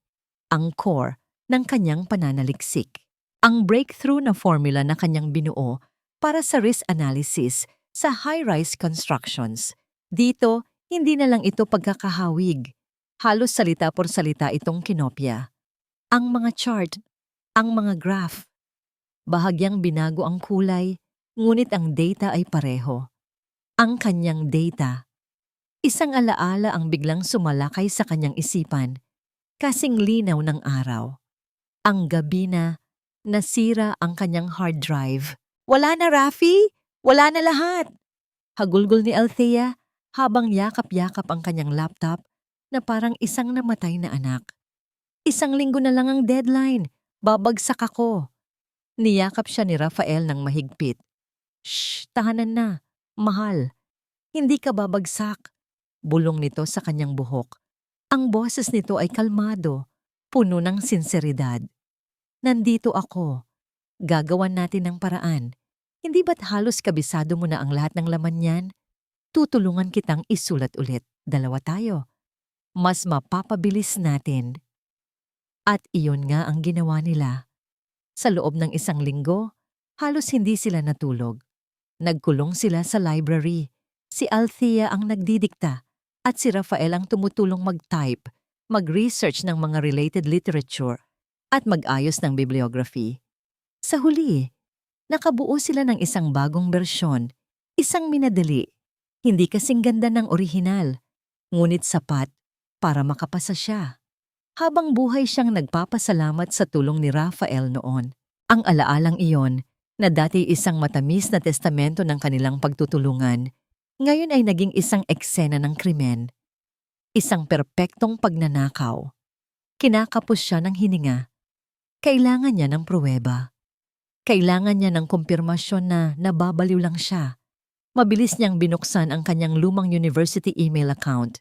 ang core ng kanyang pananaliksik. Ang breakthrough na formula na kanyang binuo para sa risk analysis sa high-rise constructions. Dito, hindi na lang ito pagkakahawig. Halos salita por salita itong kinopya. Ang mga chart, ang mga graph. Bahagyang binago ang kulay, ngunit ang data ay pareho. Ang kanyang data. Isang alaala ang biglang sumalakay sa kanyang isipan, kasing linaw ng araw. Ang gabi na, nasira ang kanyang hard drive. Wala na, Rafi! Wala na lahat! Hagulgol ni Althea habang yakap-yakap ang kanyang laptop na parang isang namatay na anak. "Isang linggo na lang ang deadline. Babagsak ako." Niyakap siya ni Rafael ng mahigpit. "Shh, tahanan na. Mahal, hindi ka babagsak." Bulong nito sa kanyang buhok. Ang boses nito ay kalmado, puno ng sinseridad. "Nandito ako. Gagawan natin ng paraan. Hindi ba't halos kabisado mo na ang lahat ng laman niyan? Tutulungan kitang isulat ulit. Dalawa tayo. Mas mapapabilis natin." At iyon nga ang ginawa nila. Sa loob ng isang linggo, halos hindi sila natulog. Nagkulong sila sa library. Si Althea ang nagdidikta at si Rafael ang tumutulong mag-type, mag-research ng mga related literature at mag-ayos ng bibliography. Sa huli, nakabuo sila ng isang bagong bersyon, isang minadali. Hindi kasing ganda ng orihinal, ngunit sapat para makapasa siya. Habang buhay siyang nagpapasalamat sa tulong ni Rafael noon. Ang alaalang iyon, na dati isang matamis na testamento ng kanilang pagtutulungan, ngayon ay naging isang eksena ng krimen. Isang perpektong pagnanakaw. Kinakapos siya ng hininga. Kailangan niya ng pruweba. Kailangan niya ng kumpirmasyon na nababaliw lang siya. Mabilis niyang binuksan ang kanyang lumang university email account.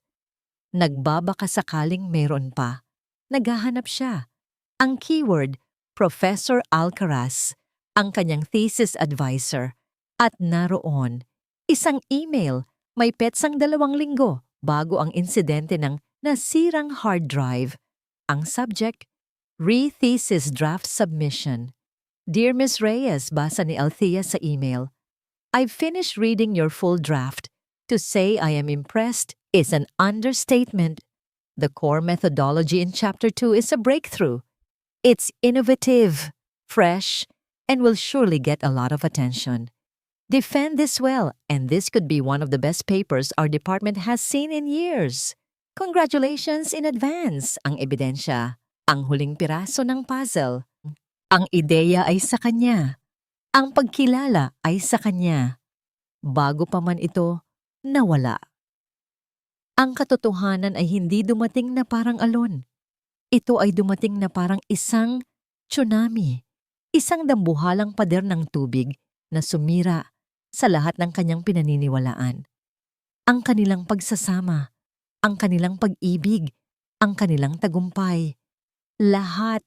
Nagbabaka sakaling meron pa. Naghahanap siya. Ang keyword, Professor Alcaraz, ang kanyang thesis advisor. At naroon, isang email, may petsang 2 linggo bago ang insidente ng nasirang hard drive. Ang subject, Re-thesis draft submission. "Dear Ms. Reyes," basa ni Althea sa email, "I've finished reading your full draft. To say I am impressed is an understatement. The core methodology in Chapter 2 is a breakthrough. It's innovative, fresh, and will surely get a lot of attention. Defend this well, and this could be one of the best papers our department has seen in years. Congratulations in advance." Ang ebidensya, ang huling piraso ng puzzle. Ang ideya ay sa kanya. Ang pagkilala ay sa kanya. Bago pa man ito, nawala. Ang katotohanan ay hindi dumating na parang alon. Ito ay dumating na parang isang tsunami, isang dambuhalang pader ng tubig na sumira sa lahat ng kanyang pinaniniwalaan. Ang kanilang pagsasama, ang kanilang pag-ibig, ang kanilang tagumpay. Lahat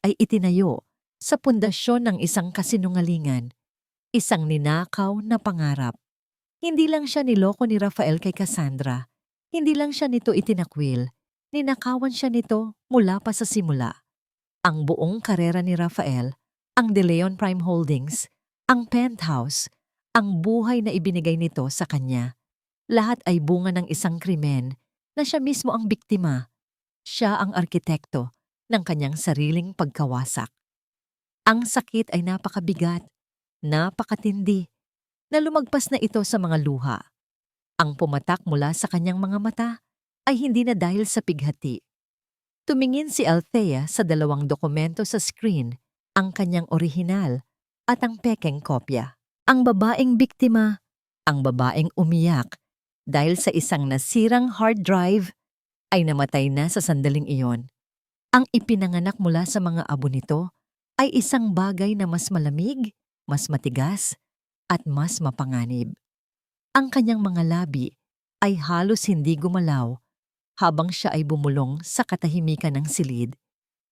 ay itinayo sa pundasyon ng isang kasinungalingan, isang ninakaw na pangarap. Hindi lang siya niloko ni Rafael kay Cassandra. Hindi lang siya nito itinakwil. Ninakawan siya nito mula pa sa simula. Ang buong karera ni Rafael, ang De Leon Prime Holdings, ang penthouse, ang buhay na ibinigay nito sa kanya. Lahat ay bunga ng isang krimen na siya mismo ang biktima. Siya ang arkitekto ng kanyang sariling pagkawasak. Ang sakit ay napakabigat, napakatindi, na lumagpas na ito sa mga luha. Ang pumatak mula sa kanyang mga mata ay hindi na dahil sa pighati. Tumingin si Althea sa 2 dokumento sa screen, ang kanyang orihinal at ang pekeng kopya. Ang babaeng biktima, ang babaeng umiyak dahil sa isang nasirang hard drive, ay namatay na sa sandaling iyon. Ang ipinanganak mula sa mga abo nito ay isang bagay na mas malamig, mas matigas, at mas mapanganib. Ang kanyang mga labi ay halos hindi gumalaw habang siya ay bumulong sa katahimikan ng silid,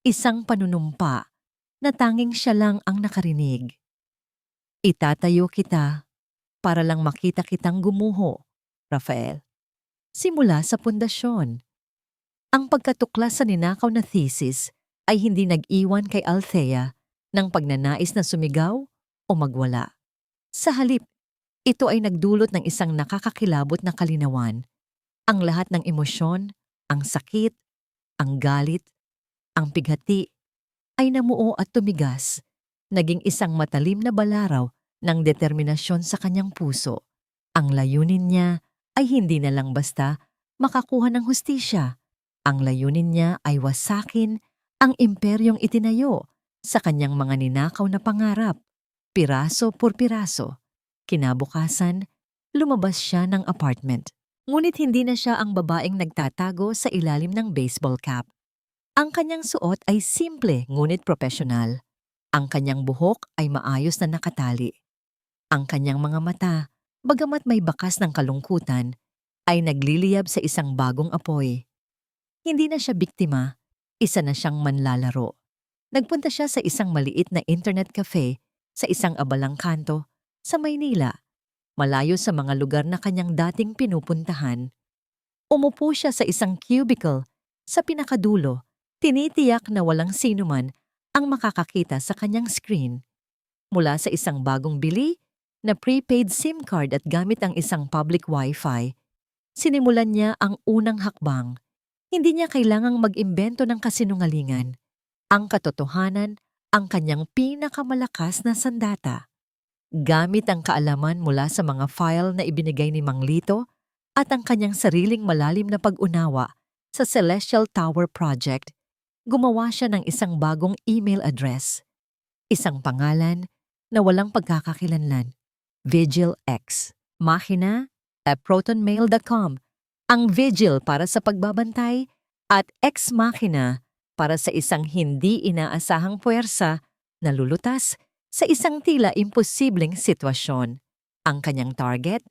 isang panunumpa na tanging siya lang ang nakarinig. "Itatayo kita para lang makita kitang gumuho, Rafael." Simula sa pundasyon. Ang pagkatuklas sa ninakaw na thesis ay hindi nag-iwan kay Althea ng pagnanais na sumigaw o magwala. Sa halip, ito ay nagdulot ng isang nakakakilabot na kalinawan. Ang lahat ng emosyon, ang sakit, ang galit, ang pighati, ay namuo at tumigas, naging isang matalim na balaraw ng determinasyon sa kanyang puso. Ang layunin niya ay hindi na lang basta makakuha ng hustisya. Ang layunin niya ay wasakin ang imperyong itinayo sa kanyang mga ninakaw na pangarap, piraso por piraso. Kinabukasan, Lumabas siya ng apartment. Ngunit hindi na siya ang babaeng nagtatago sa ilalim ng baseball cap. Ang kanyang suot ay simple ngunit profesional. Ang kanyang buhok ay maayos na nakatali. Ang kanyang mga mata, bagamat may bakas ng kalungkutan, ay nagliliyab sa isang bagong apoy. Hindi na siya biktima, isa na siyang manlalaro. Nagpunta siya sa isang maliit na internet cafe sa isang abalang kanto sa Maynila, malayo sa mga lugar na kanyang dating pinupuntahan. Umupo siya sa isang cubicle sa pinakadulo, tinitiyak na walang sinuman ang makakakita sa kanyang screen. Mula sa isang bagong bili na prepaid SIM card at gamit ang isang public Wi-Fi, sinimulan niya ang unang hakbang. Hindi niya kailangang mag-imbento ng kasinungalingan. Ang katotohanan ang kanyang pinakamalakas na sandata. Gamit ang kaalaman mula sa mga file na ibinigay ni Mang Lito at ang kanyang sariling malalim na pag-unawa sa Celestial Tower Project, gumawa siya ng isang bagong email address. Isang pangalan na walang pagkakakilanlan. Vigil X. Machina@protonmail.com. Ang Vigil para sa pagbabantay at Ex Machina para sa isang hindi inaasahang puwersa na lulutas sa isang tila imposibleng sitwasyon. Ang kanyang target,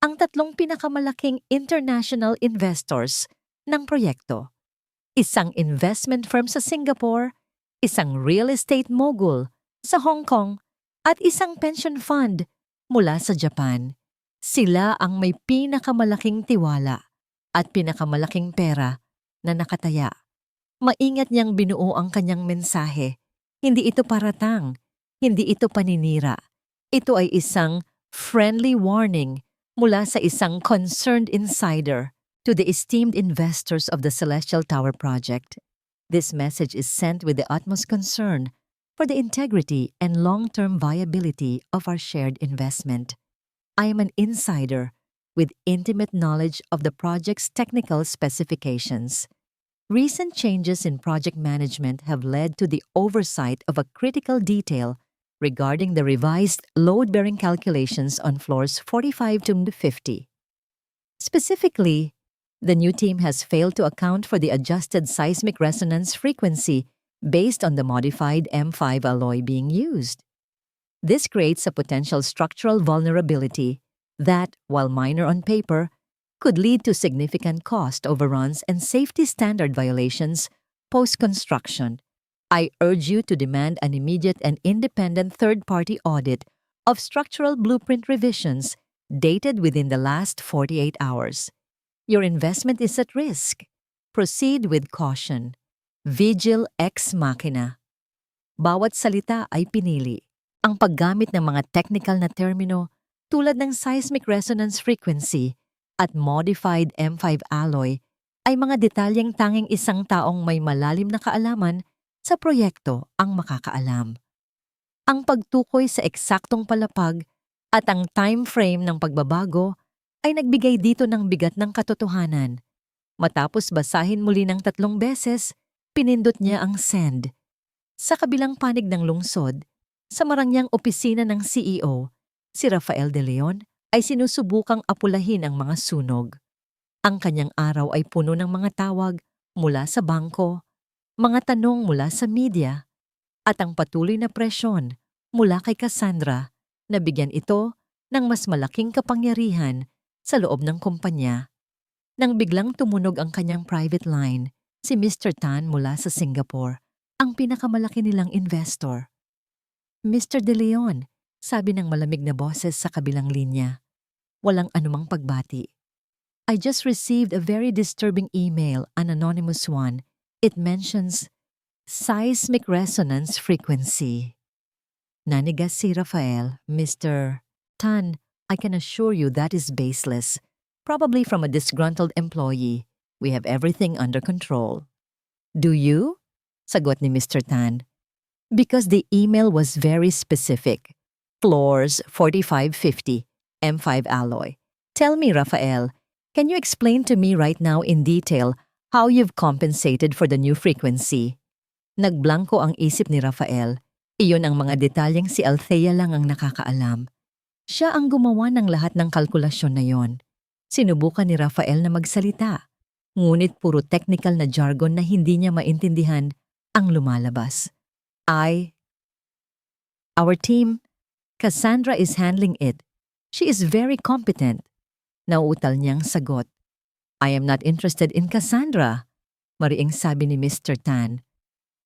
ang tatlong pinakamalaking international investors ng proyekto. Isang investment firm sa Singapore, isang real estate mogul sa Hong Kong, at isang pension fund mula sa Japan. Sila ang may pinakamalaking tiwala at pinakamalaking pera na nakataya. Maingat niyang binuo ang kanyang mensahe. Hindi ito paratang, hindi ito paninira. Ito ay isang friendly warning mula sa isang concerned insider to the esteemed investors of the Celestial Tower Project. This message is sent with the utmost concern for the integrity and long-term viability of our shared investment. I am an insider with intimate knowledge of the project's technical specifications. Recent changes in project management have led to the oversight of a critical detail regarding the revised load-bearing calculations on floors 45 to 50. Specifically, the new team has failed to account for the adjusted seismic resonance frequency based on the modified M5 alloy being used. This creates a potential structural vulnerability that, while minor on paper, could lead to significant cost overruns and safety standard violations post-construction. I urge you to demand an immediate and independent third-party audit of structural blueprint revisions dated within the last 48 hours. Your investment is at risk. Proceed with caution. Vigil Ex Machina. Bawat salita ay pinili. Ang paggamit ng mga technical na termino tulad ng seismic resonance frequency at modified M5 alloy ay mga detalyeng tanging isang taong may malalim na kaalaman sa proyekto ang makakaalam. Ang pagtukoy sa eksaktong palapag at ang time frame ng pagbabago ay nagbigay dito ng bigat ng katotohanan. Matapos basahin muli ng 3 beses, pinindot niya ang send. Sa kabilang panig ng lungsod, sa marangyang opisina ng CEO, si Rafael De Leon, ay sinusubukang apulahin ang mga sunog. Ang kanyang araw ay puno ng mga tawag mula sa bangko, mga tanong mula sa media, at ang patuloy na presyon mula kay Cassandra na bigyan ito ng mas malaking kapangyarihan sa loob ng kumpanya. Nang biglang tumunog ang kanyang private line, si Mr. Tan mula sa Singapore, ang pinakamalaki nilang investor. Mr. De Leon, sabi ng malamig na boses sa kabilang linya. Walang anumang pagbati. I just received a very disturbing email, an anonymous one. It mentions seismic resonance frequency. Nanigas si Rafael, Mr. Tan, I can assure you that is baseless. Probably from a disgruntled employee. We have everything under control. Do you? Sagot ni Mr. Tan. Because the email was very specific. Floors 4550. M5 alloy. Tell me, Rafael, can you explain to me right now in detail how you've compensated for the new frequency? Nagblanko ang isip ni Rafael. Iyon ang mga detalyeng si Althea lang ang nakakaalam. Siya ang gumawa ng lahat ng kalkulasyon na yon. Sinubukan ni Rafael na magsalita, ngunit puro technical na jargon na hindi niya maintindihan ang lumalabas. Our team, Cassandra is handling it. She is very competent. Nauutal niyang sagot. I am not interested in Cassandra, mariing sabi ni Mr. Tan.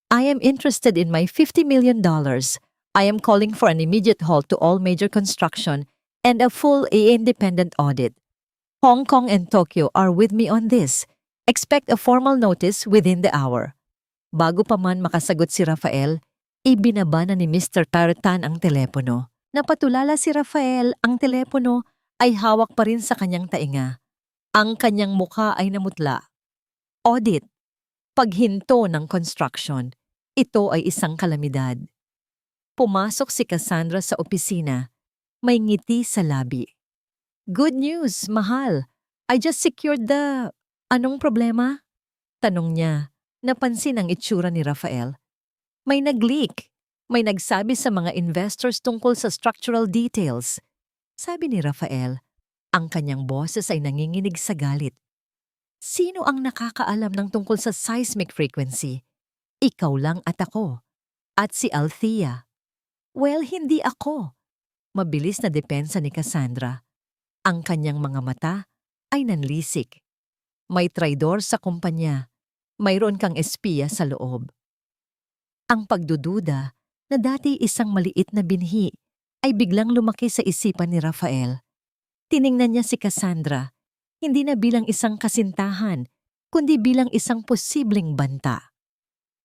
I am interested in my $50 million. I am calling for an immediate halt to all major construction and a full independent audit. Hong Kong and Tokyo are with me on this. Expect a formal notice within the hour. Bago pa man makasagot si Rafael, ibinaba na ni Mr. Tan ang telepono. Napatulala si Rafael, ang telepono ay hawak pa rin sa kanyang tainga. Ang kanyang mukha ay namutla. Audit. Paghinto ng construction. Ito ay isang kalamidad. Pumasok si Cassandra sa opisina. May ngiti sa labi. Good news, mahal. I just secured the... Anong problema? Tanong niya. Napansin ang itsura ni Rafael. May nag-leak. May nagsabi sa mga investors tungkol sa structural details. Sabi ni Rafael, ang kanyang boses ay nanginginig sa galit. Sino ang nakakaalam ng tungkol sa seismic frequency? Ikaw lang at ako. At si Althea. Well, hindi ako. Mabilis na depensa ni Cassandra. Ang kanyang mga mata ay nanlisik. May traidor sa kumpanya. Mayroon kang espiya sa loob. Ang pagdududa na dati isang maliit na binhi ay biglang lumaki sa isipan ni Rafael. Tiningnan niya si Cassandra, hindi na bilang isang kasintahan, kundi bilang isang posibleng banta.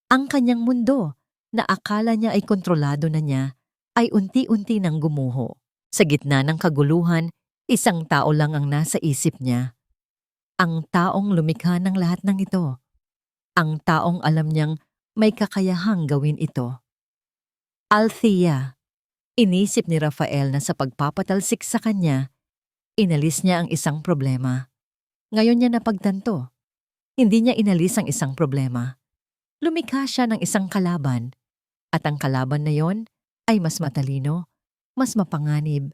Ang kanyang mundo, na akala niya ay kontrolado na niya, ay unti-unti nang gumuho. Sa gitna ng kaguluhan, isang tao lang ang nasa isip niya. Ang taong lumikha ng lahat ng ito. Ang taong alam niyang may kakayahang gawin ito. Althea. Inisip ni Rafael na sa pagpapatalsik sa kanya, inalis niya ang isang problema. Ngayon niya napagtanto. Hindi niya inalis ang isang problema. Lumikha siya ng isang kalaban. At ang kalaban na yon ay mas matalino, mas mapanganib,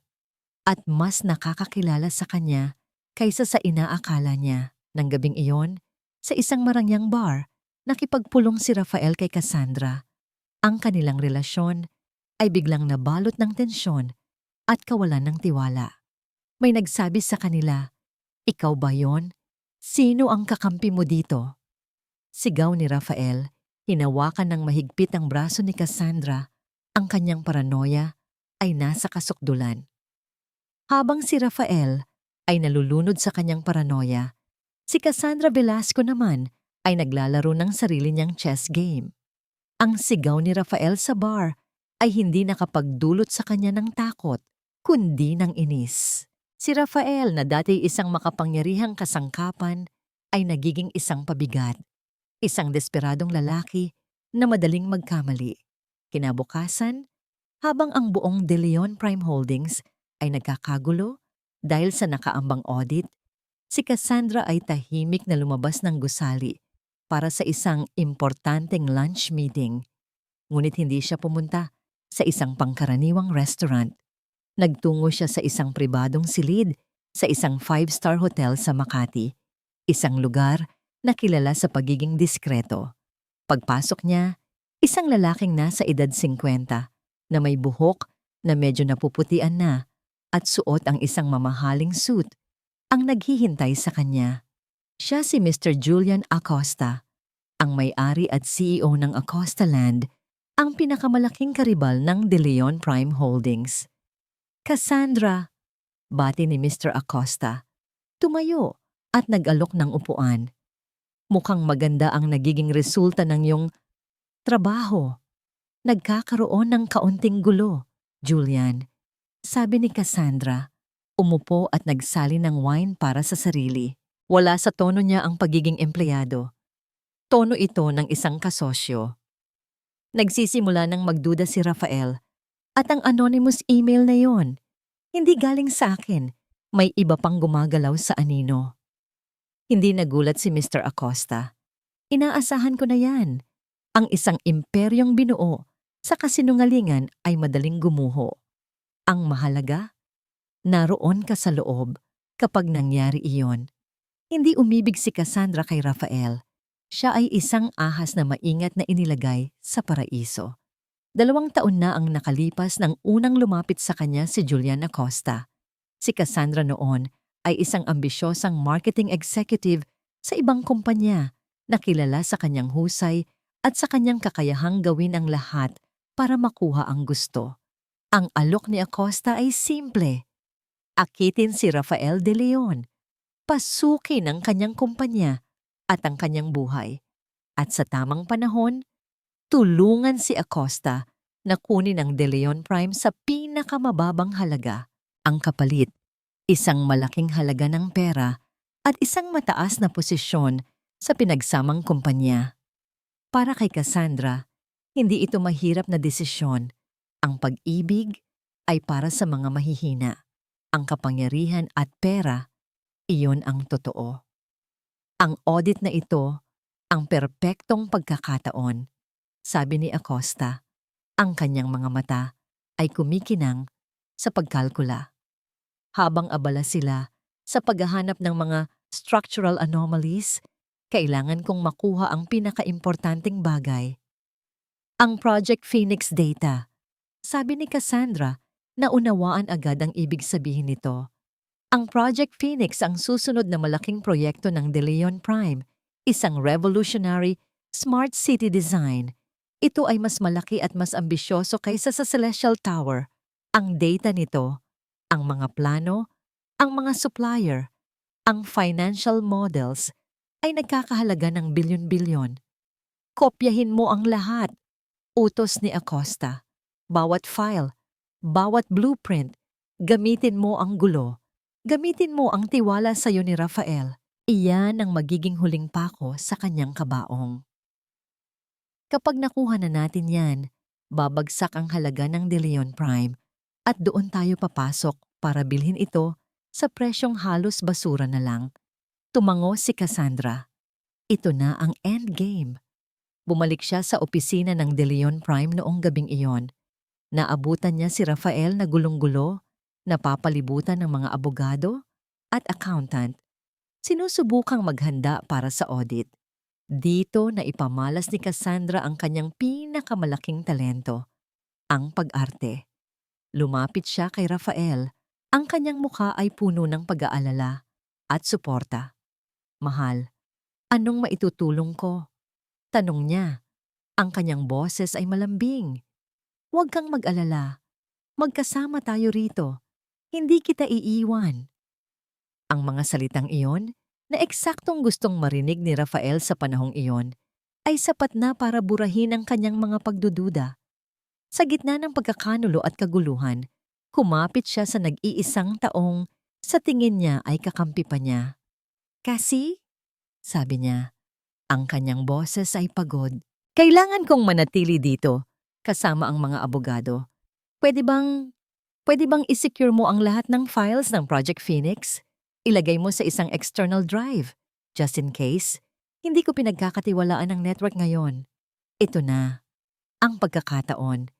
at mas nakakakilala sa kanya kaysa sa inaakala niya. Nang gabing iyon, sa isang marangyang bar, nakipagpulong si Rafael kay Cassandra. Ang kanilang relasyon ay biglang nabalot ng tensyon at kawalan ng tiwala. May nagsabi sa kanila, ikaw ba yon? Sino ang kakampi mo dito? Sigaw ni Rafael, hinawakan ng mahigpit ang braso ni Cassandra, ang kanyang paranoia ay nasa kasukdulan. Habang si Rafael ay nalulunod sa kanyang paranoia, si Cassandra Velasco naman ay naglalaro ng sarili niyang chess game. Ang sigaw ni Rafael sa bar ay hindi nakapagdulot sa kanya ng takot, kundi ng inis. Si Rafael na dati isang makapangyarihang kasangkapan ay nagiging isang pabigat, isang desperadong lalaki na madaling magkamali. Kinabukasan, habang ang buong De Leon Prime Holdings ay nagkakagulo dahil sa nakaambang audit, si Cassandra ay tahimik na lumabas ng gusali para sa isang importanteng lunch meeting. Ngunit hindi siya pumunta sa isang pangkaraniwang restaurant. Nagtungo siya sa isang pribadong silid sa isang 5-star hotel sa Makati, isang lugar na kilala sa pagiging diskreto. Pagpasok niya, isang lalaking nasa edad 50 na may buhok na medyo napuputian na at suot ang isang mamahaling suit ang naghihintay sa kanya. Siya si Mr. Julian Acosta, ang may-ari at CEO ng Acosta Land, ang pinakamalaking karibal ng De Leon Prime Holdings. Cassandra, bati ni Mr. Acosta. Tumayo at nag-alok ng upuan. Mukhang maganda ang nagiging resulta ng iyong trabaho. Nagkakaroon ng kaunting gulo, Julian. Sabi ni Cassandra, umupo at nagsali ng wine para sa sarili. Wala sa tono niya ang pagiging empleyado. Tono ito ng isang kasosyo. Nagsisimula ng magduda si Rafael at ang anonymous email na yon, hindi galing sa akin, may iba pang gumagalaw sa anino. Hindi nagulat si Mr. Acosta. Inaasahan ko na yan. Ang isang imperyong binuo sa kasinungalingan ay madaling gumuho. Ang mahalaga, Naroon ka sa loob kapag nangyari iyon. Hindi umibig si Cassandra kay Rafael. Siya ay isang ahas na maingat na inilagay sa paraiso. 2 taon na ang nakalipas nang unang lumapit sa kanya si Julian Acosta. Si Cassandra noon ay isang ambisyosang marketing executive sa ibang kumpanya na kilala sa kanyang husay at sa kanyang kakayahang gawin ang lahat para makuha ang gusto. Ang alok ni Acosta ay simple. Akitin si Rafael de Leon, pasukin ang kanyang kumpanya at ang kanyang buhay. At sa tamang panahon, tulungan si Acosta na kunin ang De Leon Prime sa pinakamababang halaga. Ang kapalit, isang malaking halaga ng pera at isang mataas na posisyon sa pinagsamang kumpanya. Para kay Cassandra, hindi ito mahirap na desisyon. Ang pag-ibig ay para sa mga mahihina. Ang kapangyarihan at pera, iyon ang totoo. Ang audit na ito, ang perpektong pagkakataon. Sabi ni Acosta, ang kanyang mga mata ay kumikinang sa pagkalkula. Habang abala sila sa paghahanap ng mga structural anomalies, kailangan kong makuha ang pinakaimportanteng bagay. Ang Project Phoenix data. Sabi ni Cassandra, naunawaan agad ang ibig sabihin nito. Ang Project Phoenix ang susunod na malaking proyekto ng De Leon Prime, isang revolutionary smart city design. Ito ay mas malaki at mas ambisyoso kaysa sa Celestial Tower. Ang data nito, ang mga plano, ang mga supplier, ang financial models ay nagkakahalaga ng bilyon-bilyon. Kopyahin mo ang lahat. Utos ni Acosta. Bawat file, bawat blueprint, gamitin mo ang gulo. Gamitin mo ang tiwala sa iyo ni Rafael. Iyan ang magiging huling pako sa kanyang kabaong. Kapag nakuha na natin yan, babagsak ang halaga ng De Leon Prime at doon tayo papasok para bilhin ito sa presyong halos basura na lang. Tumango si Cassandra. Ito na ang endgame. Bumalik siya sa opisina ng De Leon Prime noong gabing iyon. Naabutan niya si Rafael na gulong-gulo, napapalibutan ng mga abogado at accountant. Sinusubukang maghanda para sa audit. Dito na ipamalas ni Cassandra ang kanyang pinakamalaking talento, ang pag-arte. Lumapit siya kay Rafael. Ang kanyang mukha ay puno ng pag-aalala at suporta. Mahal, anong maitutulong ko? Tanong niya. Ang kanyang boses ay malambing. Huwag kang mag-alala. Magkasama tayo rito. Hindi kita iiwan. Ang mga salitang iyon, na eksaktong gustong marinig ni Rafael sa panahong iyon, ay sapat na para burahin ang kanyang mga pagdududa. Sa gitna ng pagkakanulo at kaguluhan, kumapit siya sa nag-iisang taong sa tingin niya ay kakampi pa niya. Kasi, sabi niya, ang kanyang boses ay pagod. Kailangan kong manatili dito, kasama ang mga abogado. Pwede bang i-secure mo ang lahat ng files ng Project Phoenix? Ilagay mo sa isang external drive. Just in case, hindi ko pinagkakatiwalaan ang network ngayon. Ito na. Ang pagkakataon.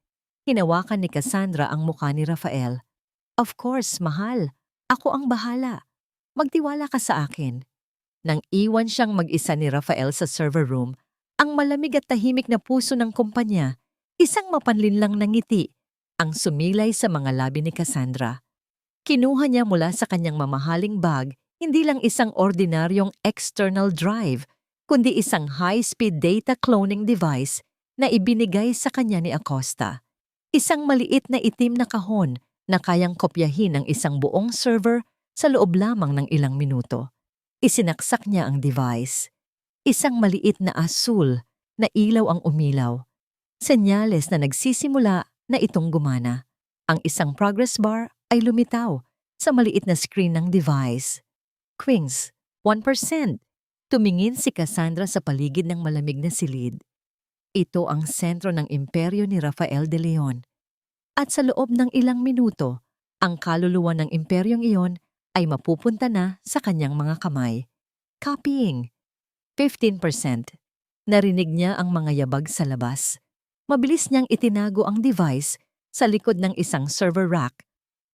Hinawakan ni Cassandra ang mukha ni Rafael. Of course, mahal. Ako ang bahala. Magtiwala ka sa akin. Nang iwan siyang mag-isa ni Rafael sa server room, ang malamig at tahimik na puso ng kumpanya, isang mapanlinlang na ngiti, ang sumilay sa mga labi ni Cassandra. Kinuha niya mula sa kanyang mamahaling bag hindi lang isang ordinaryong external drive, kundi isang high-speed data cloning device na ibinigay sa kanya ni Acosta. Isang maliit na itim na kahon na kayang kopyahin ang isang buong server sa loob lamang ng ilang minuto. Isinaksak niya ang device. Isang maliit na asul na ilaw ang umilaw. Senyales na nagsisimula na itong gumana. Ang isang progress bar ay lumitaw sa maliit na screen ng device. Queens, 1%. Tumingin si Cassandra sa paligid ng malamig na silid. Ito ang sentro ng imperyo ni Rafael de Leon. At sa loob ng ilang minuto, ang kaluluwa ng imperyong iyon ay mapupunta na sa kanyang mga kamay. Copying. 15%. Narinig niya ang mga yabag sa labas. Mabilis niyang itinago ang device sa likod ng isang server rack.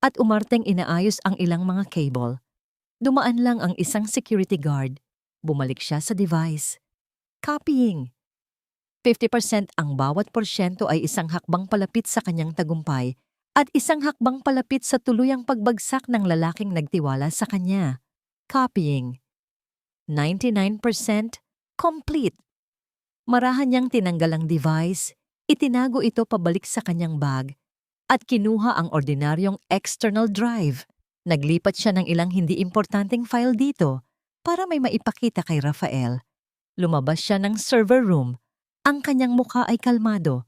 at umarteng inaayos ang ilang mga cable. Dumaan lang ang isang security guard. Bumalik siya sa device. Copying. 50% ang bawat porsyento ay isang hakbang palapit sa kanyang tagumpay at isang hakbang palapit sa tuluyang pagbagsak ng lalaking nagtiwala sa kanya. Copying. 99% complete. Marahan niyang tinanggal ang device, itinago ito pabalik sa kanyang bag, at kinuha ang ordinaryong external drive. Naglipat siya ng ilang hindi importanteng file dito para may maipakita kay Rafael. Lumabas siya ng server room. Ang kanyang mukha ay kalmado,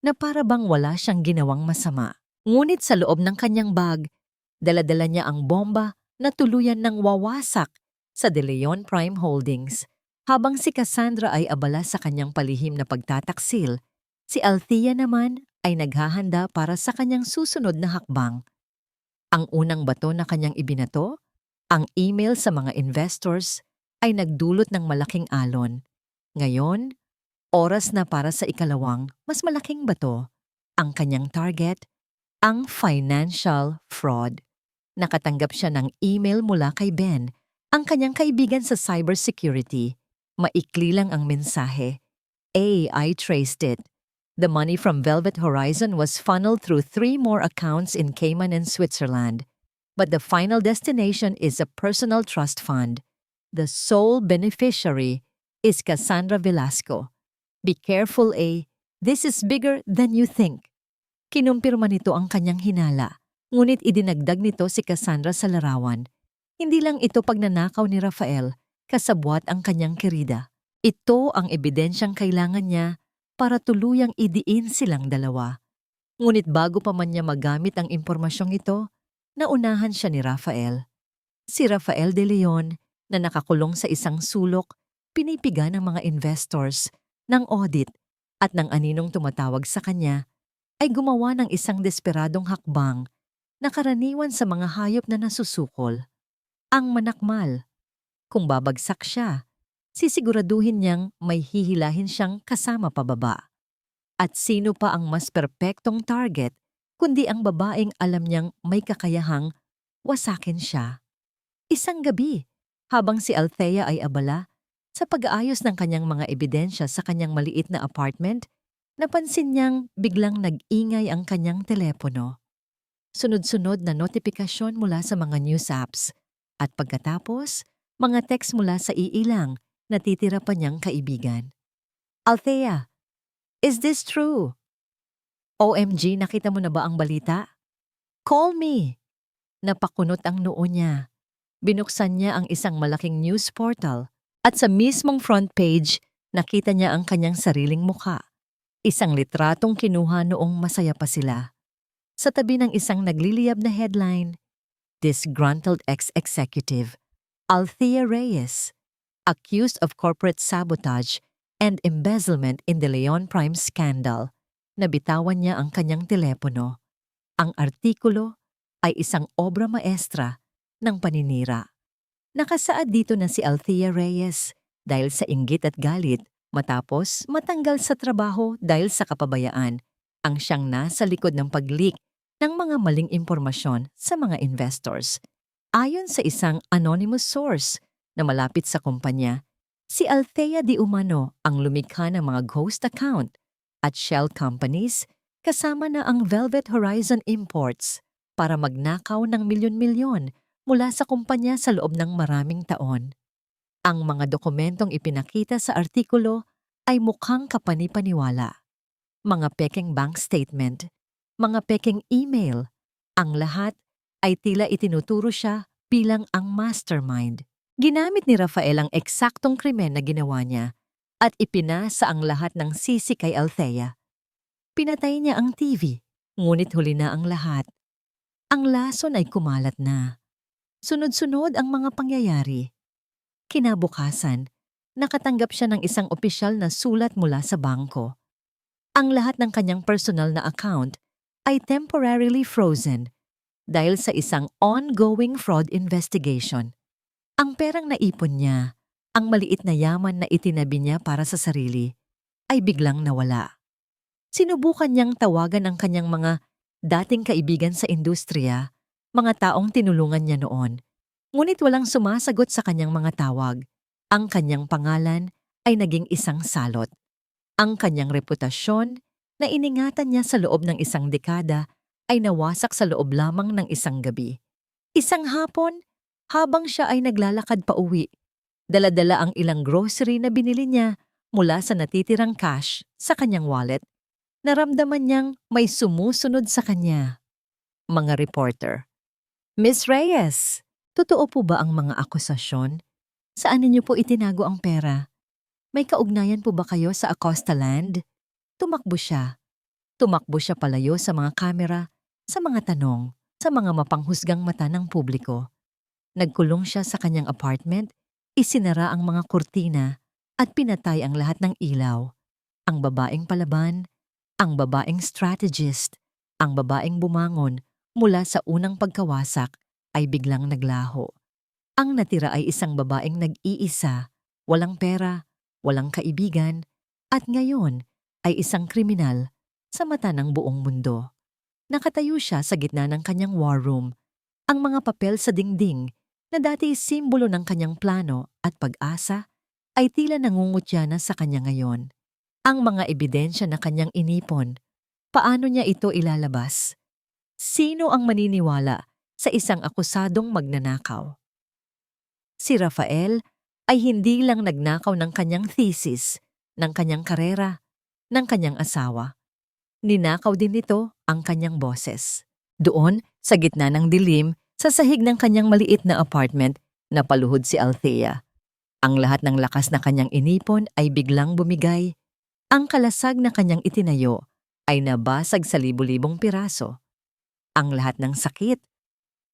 na para bang wala siyang ginawang masama. Ngunit sa loob ng kanyang bag, dala-dala niya ang bomba na tuluyan ng wawasak sa De Leon Prime Holdings. Habang si Cassandra ay abala sa kanyang palihim na pagtataksil, si Althea naman ay naghahanda para sa kanyang susunod na hakbang. Ang unang bato na kanyang ibinato, ang email sa mga investors, ay nagdulot ng malaking alon. Ngayon, oras na para sa ikalawang, mas malaking bato. Ang kanyang target, ang financial fraud. Nakatanggap siya ng email mula kay Ben, ang kanyang kaibigan sa cybersecurity. Maikli lang ang mensahe. I traced it. The money from Velvet Horizon was funneled through 3 more accounts in Cayman and Switzerland. But the final destination is a personal trust fund. The sole beneficiary is Cassandra Velasco. Be careful, A. This is bigger than you think. Kinumpirma nito ang kanyang hinala, ngunit idinagdag nito si Cassandra sa larawan. Hindi lang ito pagnanakaw ni Rafael, kasabwat ang kanyang kirida. Ito ang ebidensyang kailangan niya para tuluyang idiin silang dalawa. Ngunit bago pa man niya magamit ang impormasyong ito, naunahan siya ni Rafael. Si Rafael de Leon, na nakakulong sa isang sulok, pinipiga ng mga investors, ng audit, at ng aninong tumatawag sa kanya, ay gumawa ng isang desperadong hakbang na karaniwan sa mga hayop na nasusukol. Ang manakmal. Kung babagsak siya, sisiguraduhin niyang may hihilahin siyang kasama pababa. At sino pa ang mas perpektong target kundi ang babaeng alam niyang may kakayahang wasakin siya. Isang gabi, habang si Althea ay abala sa pag-aayos ng kanyang mga ebidensya sa kanyang maliit na apartment, napansin niyang biglang nag-ingay ang kanyang telepono. Sunod-sunod na notifikasyon mula sa mga news apps at pagkatapos, mga text mula sa iilang natitira pa niyang kaibigan. Althea, is this true? OMG, nakita mo na ba ang balita? Call me! Napakunot ang noo niya. Binuksan niya ang isang malaking news portal at sa mismong front page, nakita niya ang kanyang sariling mukha. Isang litratong kinuha noong masaya pa sila. Sa tabi ng isang nagliliyab na headline, Disgruntled Ex-Executive, Althea Reyes, accused of corporate sabotage and embezzlement in the Leon Prime scandal. Nabitawan niya ang kanyang telepono. Ang artikulo ay isang obra maestra ng paninira. Nakasaad dito na si Althea Reyes dahil sa inggit at galit matapos matanggal sa trabaho dahil sa kapabayaan ang siyang nasa likod ng pag-leak ng mga maling impormasyon sa mga investors. Ayon sa isang anonymous source na malapit sa kumpanya, si Althea di umano ang lumikha ng mga ghost account at shell companies kasama na ang Velvet Horizon Imports para magnakaw ng milyon-milyon mula sa kumpanya sa loob ng maraming taon. Ang mga dokumentong ipinakita sa artikulo ay mukhang kapani-paniwala. Mga pekeng bank statement, mga pekeng email, ang lahat ay tila itinuturo siya bilang ang mastermind. Ginamit ni Rafael ang eksaktong krimen na ginawa niya at ipinasa ang lahat ng sisi kay Althea. Pinatay niya ang TV, ngunit huli na ang lahat. Ang lason ay kumalat na. Sunod-sunod ang mga pangyayari. Kinabukasan, nakatanggap siya ng isang opisyal na sulat mula sa bangko. Ang lahat ng kanyang personal na account ay temporarily frozen dahil sa isang ongoing fraud investigation. Ang perang naipon niya, ang maliit na yaman na itinabi niya para sa sarili, ay biglang nawala. Sinubukan niyang tawagan ang kanyang mga dating kaibigan sa industriya mga taong tinulungan niya noon. Ngunit walang sumasagot sa kanyang mga tawag. Ang kanyang pangalan ay naging isang salot. Ang kanyang reputasyon na iningatan niya sa loob ng isang dekada ay nawasak sa loob lamang ng isang gabi. Isang hapon, habang siya ay naglalakad pa uwi, dala-dala ang ilang grocery na binili niya mula sa natitirang cash sa kanyang wallet. Naramdaman niyang may sumusunod sa kanya. Mga reporter. Miss Reyes, totoo po ba ang mga akusasyon? Saan ninyo po itinago ang pera? May kaugnayan po ba kayo sa Acosta Land? Tumakbo siya. Tumakbo siya palayo sa mga kamera, sa mga tanong, sa mga mapanghusgang mata ng publiko. Nagkulong siya sa kanyang apartment, isinara ang mga kurtina at pinatay ang lahat ng ilaw. Ang babaeng palaban, ang babaeng strategist, ang babaeng bumangon mula sa unang pagkawasak ay biglang naglaho. Ang natira ay isang babaeng nag-iisa, walang pera, walang kaibigan, at ngayon ay isang kriminal sa mata ng buong mundo. Nakatayo siya sa gitna ng kanyang war room, ang mga papel sa dingding na dati simbolo ng kanyang plano at pag-asa ay tila nangungutya na sa kanya ngayon. Ang mga ebidensya na kanyang inipon, paano niya ito ilalabas? Sino ang maniniwala sa isang akusadong magnanakaw? Si Rafael ay hindi lang nagnakaw ng kanyang thesis, ng kanyang karera, ng kanyang asawa. Ninakaw din nito ang kanyang boses. Doon, sa gitna ng dilim, sa sahig ng kanyang maliit na apartment, napaluhod si Althea. Ang lahat ng lakas na kanyang inipon ay biglang bumigay. Ang kalasag na kanyang itinayo ay nabasag sa libu-libong piraso. Ang lahat ng sakit,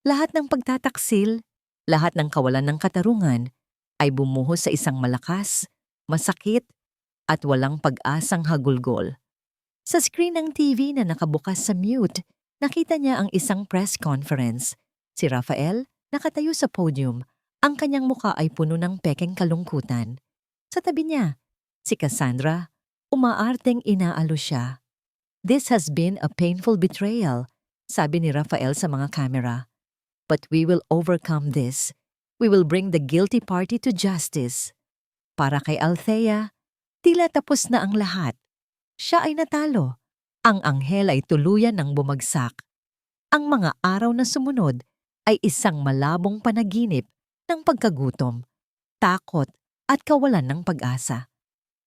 lahat ng pagtataksil, lahat ng kawalan ng katarungan ay bumuhos sa isang malakas, masakit, at walang pag-asang hagulgol. Sa screen ng TV na nakabukas sa mute, nakita niya ang isang press conference. Si Rafael nakatayo sa podium, ang kanyang muka ay puno ng pekeng kalungkutan. Sa tabi niya, si Cassandra, umaarteng inaalo siya. This has been a painful betrayal, sabi ni Rafael sa mga kamera. But we will overcome this. We will bring the guilty party to justice. Para kay Althea, tila tapos na ang lahat. Siya ay natalo. Ang anghel ay tuluyan ng bumagsak. Ang mga araw na sumunod ay isang malabong panaginip ng pagkagutom, takot at kawalan ng pag-asa.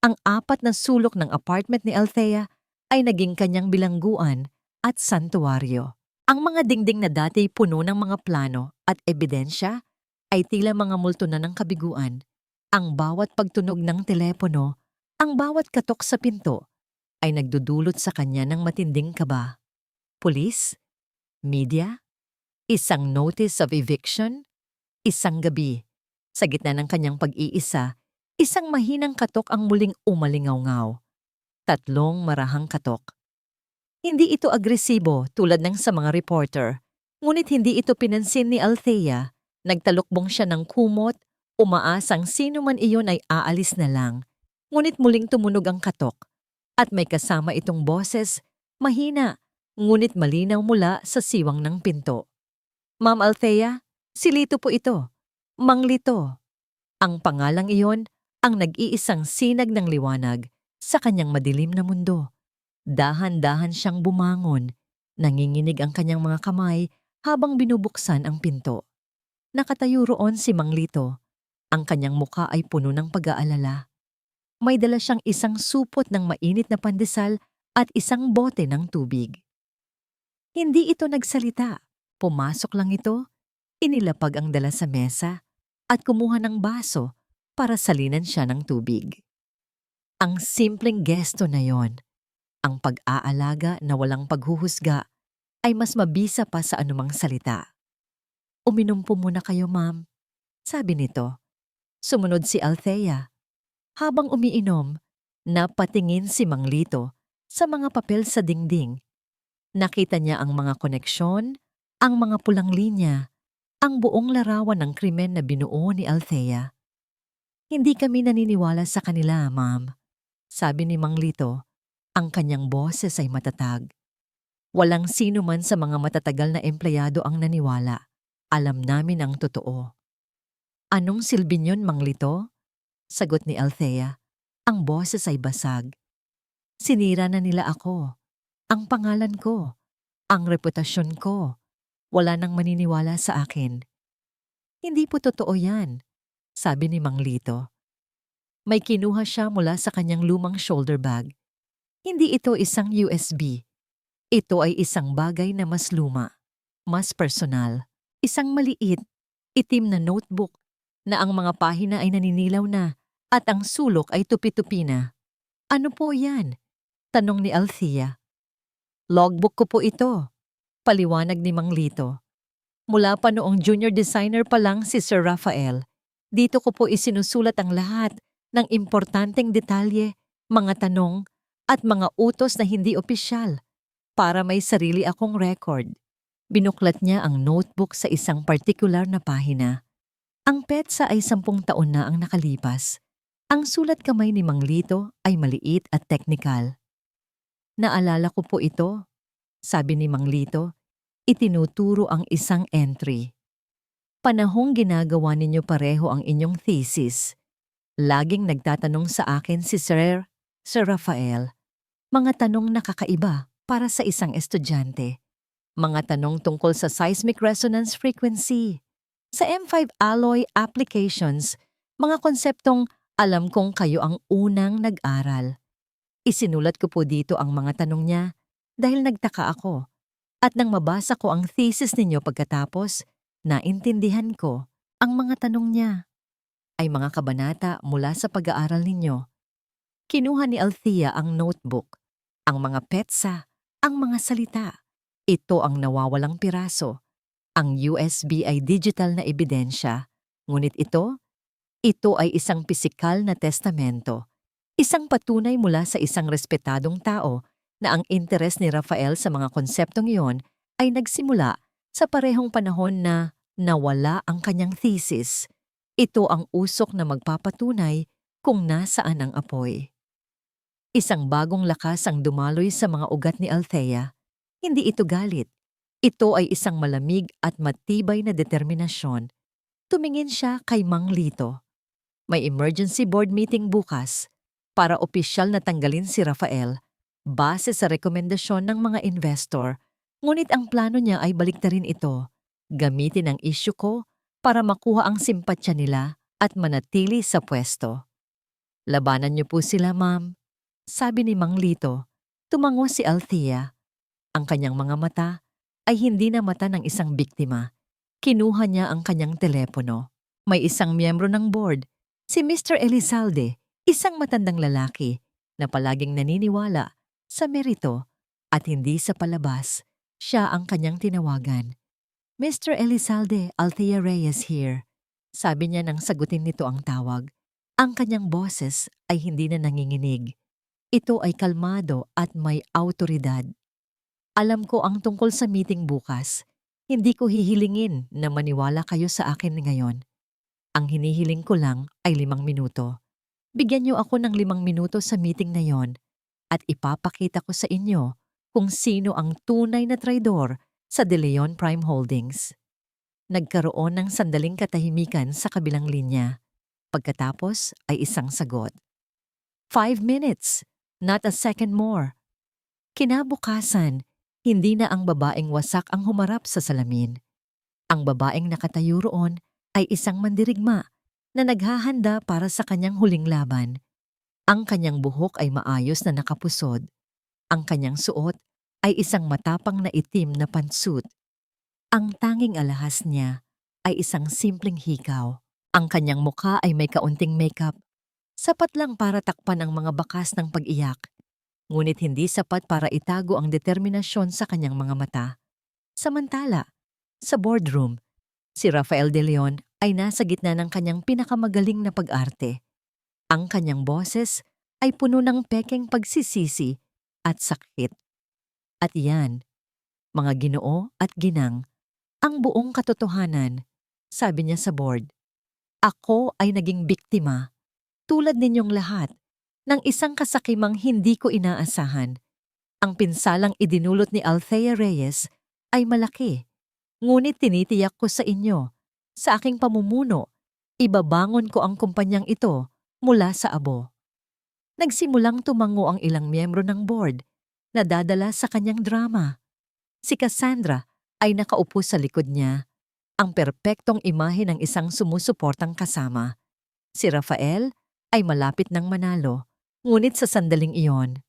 Ang 4 na sulok ng apartment ni Althea ay naging kanyang bilangguan at santuwaryo. Ang mga dingding na dati puno ng mga plano at ebidensya ay tila mga multo na ng kabiguan. Ang bawat pagtunog ng telepono, ang bawat katok sa pinto, ay nagdudulot sa kanya ng matinding kaba. Pulis? Media? Isang notice of eviction? Isang gabi. Sa gitna ng kanyang pag-iisa, isang mahinang katok ang muling umalingaw-ngaw. 3 marahang katok. Hindi ito agresibo tulad ng sa mga reporter, ngunit hindi ito pinansin ni Althea. Nagtalukbong siya ng kumot, umaasang sino man iyon ay aalis na lang. Ngunit muling tumunog ang katok. At may kasama itong boses, mahina, ngunit malinaw mula sa siwang ng pinto. Ma'am Althea, si Lito po ito. Mang Lito. Ang pangalang iyon ang nag-iisang sinag ng liwanag sa kanyang madilim na mundo. Dahan-dahan siyang bumangon, nanginginig ang kanyang mga kamay habang binubuksan ang pinto. Nakatayo roon si Mang Lito. Ang kanyang muka ay puno ng pag-aalala. May dala siyang isang supot ng mainit na pandesal at isang bote ng tubig. Hindi ito nagsalita. Pumasok lang ito, inilapag ang dala sa mesa, at kumuha ng baso para salinan siya ng tubig. Ang simpleng gesto na yon, ang pag-aalaga na walang paghuhusga, ay mas mabisa pa sa anumang salita. Uminom po muna kayo, ma'am, sabi nito. Sumunod si Althea. Habang umiinom, napatingin si Mang Lito sa mga papel sa dingding. Nakita niya ang mga koneksyon, ang mga pulang linya, ang buong larawan ng krimen na binuo ni Althea. Hindi kami naniniwala sa kanila, ma'am, sabi ni Mang Lito. Ang kanyang boses ay matatag. Walang sino man sa mga matatagal na empleyado ang naniwala. Alam namin ang totoo. Anong silbi niyon, Mang Lito? Sagot ni Althea. Ang boses ay basag. Sinira na nila ako. Ang pangalan ko. Ang reputasyon ko. Wala nang maniniwala sa akin. Hindi po totoo yan, sabi ni Mang Lito. May kinuha siya mula sa kanyang lumang shoulder bag. Hindi ito isang USB. Ito ay isang bagay na mas luma, mas personal. Isang maliit, itim na notebook na ang mga pahina ay naninilaw na at ang sulok ay tupi-tupi na. Ano po yan? Tanong ni Althea. Logbook ko po ito, paliwanag ni Mang Lito. Mula pa noong junior designer pa lang si Sir Rafael, dito ko po isinusulat ang lahat ng importanteng detalye, mga tanong, at mga utos na hindi opisyal para may sarili akong record. Binuklat niya ang notebook sa isang partikular na pahina. Ang petsa ay 10 taon na ang nakalipas. Ang sulat kamay ni Mang Lito ay maliit at teknikal. Naalala ko po ito, sabi ni Mang Lito, itinuturo ang isang entry. Panahong ginagawa ninyo pareho ang inyong thesis. Laging nagtatanong sa akin si Sir Rafael. Mga tanong na kakaiba para sa isang estudyante. Mga tanong tungkol sa seismic resonance frequency, sa M5 alloy applications, mga konseptong alam kong kayo ang unang nag-aral. Isinulat ko po dito ang mga tanong niya dahil nagtaka ako. At nang mabasa ko ang thesis ninyo pagkatapos, naintindihan ko ang mga tanong niya. Ay mga kabanata mula sa pag-aaral ninyo. Kinuha ni Althea ang notebook, ang mga petsa, ang mga salita. Ito ang nawawalang piraso. Ang USB ay digital na ebidensya, ngunit ito ay isang pisikal na testamento. Isang patunay mula sa isang respetadong tao na ang interes ni Rafael sa mga konseptong iyon ay nagsimula sa parehong panahon na nawala ang kanyang thesis. Ito ang usok na magpapatunay kung nasaan ang apoy. Isang bagong lakas ang dumaloy sa mga ugat ni Althea. Hindi ito galit. Ito ay isang malamig at matibay na determinasyon. Tumingin siya kay Mang Lito. May emergency board meeting bukas para opisyal na tanggalin si Rafael base sa rekomendasyon ng mga investor. Ngunit ang plano niya ay baliktarin ito. Gamitin ang issue ko para makuha ang simpatsya nila at manatili sa pwesto. Labanan niyo po sila, ma'am, sabi ni Mang Lito. Tumango si Althea. Ang kanyang mga mata ay hindi na mata ng isang biktima. Kinuha niya ang kanyang telepono. May isang miyembro ng board, si Mr. Elizalde, isang matandang lalaki na palaging naniniwala sa merito at hindi sa palabas. Siya ang kanyang tinawagan. Mr. Elizalde, Althea Reyes here. Sabi niya nang sagutin nito ang tawag. Ang kanyang boses ay hindi na nanginginig. Ito ay kalmado at may awtoridad. Alam ko ang tungkol sa meeting bukas. Hindi ko hihilingin na maniwala kayo sa akin ngayon. Ang hinihiling ko lang ay 5 minuto. Bigyan niyo ako ng 5 minuto sa meeting na yon at ipapakita ko sa inyo kung sino ang tunay na traidor sa De Leon Prime Holdings. Nagkaroon ng sandaling katahimikan sa kabilang linya. Pagkatapos ay isang sagot. 5 minutes, not a second more. Kinabukasan, hindi na ang babaeng wasak ang humarap sa salamin. Ang babaeng nakatayo roon ay isang mandirigma na naghahanda para sa kanyang huling laban. Ang kanyang buhok ay maayos na nakapusod. Ang kanyang suot ay isang matapang na itim na pantsuit. Ang tanging alahas niya ay isang simpleng hikaw. Ang kanyang mukha ay may kaunting makeup. Sapat lang para takpan ang mga bakas ng pag-iyak. Ngunit hindi sapat para itago ang determinasyon sa kanyang mga mata. Samantala, sa boardroom, si Rafael De Leon ay nasa gitna ng kanyang pinakamagaling na pag-arte. Ang kanyang boses ay puno ng pekeng pagsisisi at sakit. At yan, mga ginoo at ginang, ang buong katotohanan, sabi niya sa board. Ako ay naging biktima, tulad ninyong lahat, ng isang kasakimang hindi ko inaasahan. Ang pinsalang idinulot ni Althea Reyes ay malaki, ngunit tinitiyak ko sa inyo, sa aking pamumuno, ibabangon ko ang kumpanyang ito mula sa abo. Nagsimulang tumango ang ilang miyembro ng board na dadala sa kanyang drama. Si Cassandra ay nakaupo sa likod niya, ang perpektong imahe ng isang sumusuportang kasama. Si Rafael ay malapit ng manalo, ngunit sa sandaling iyon,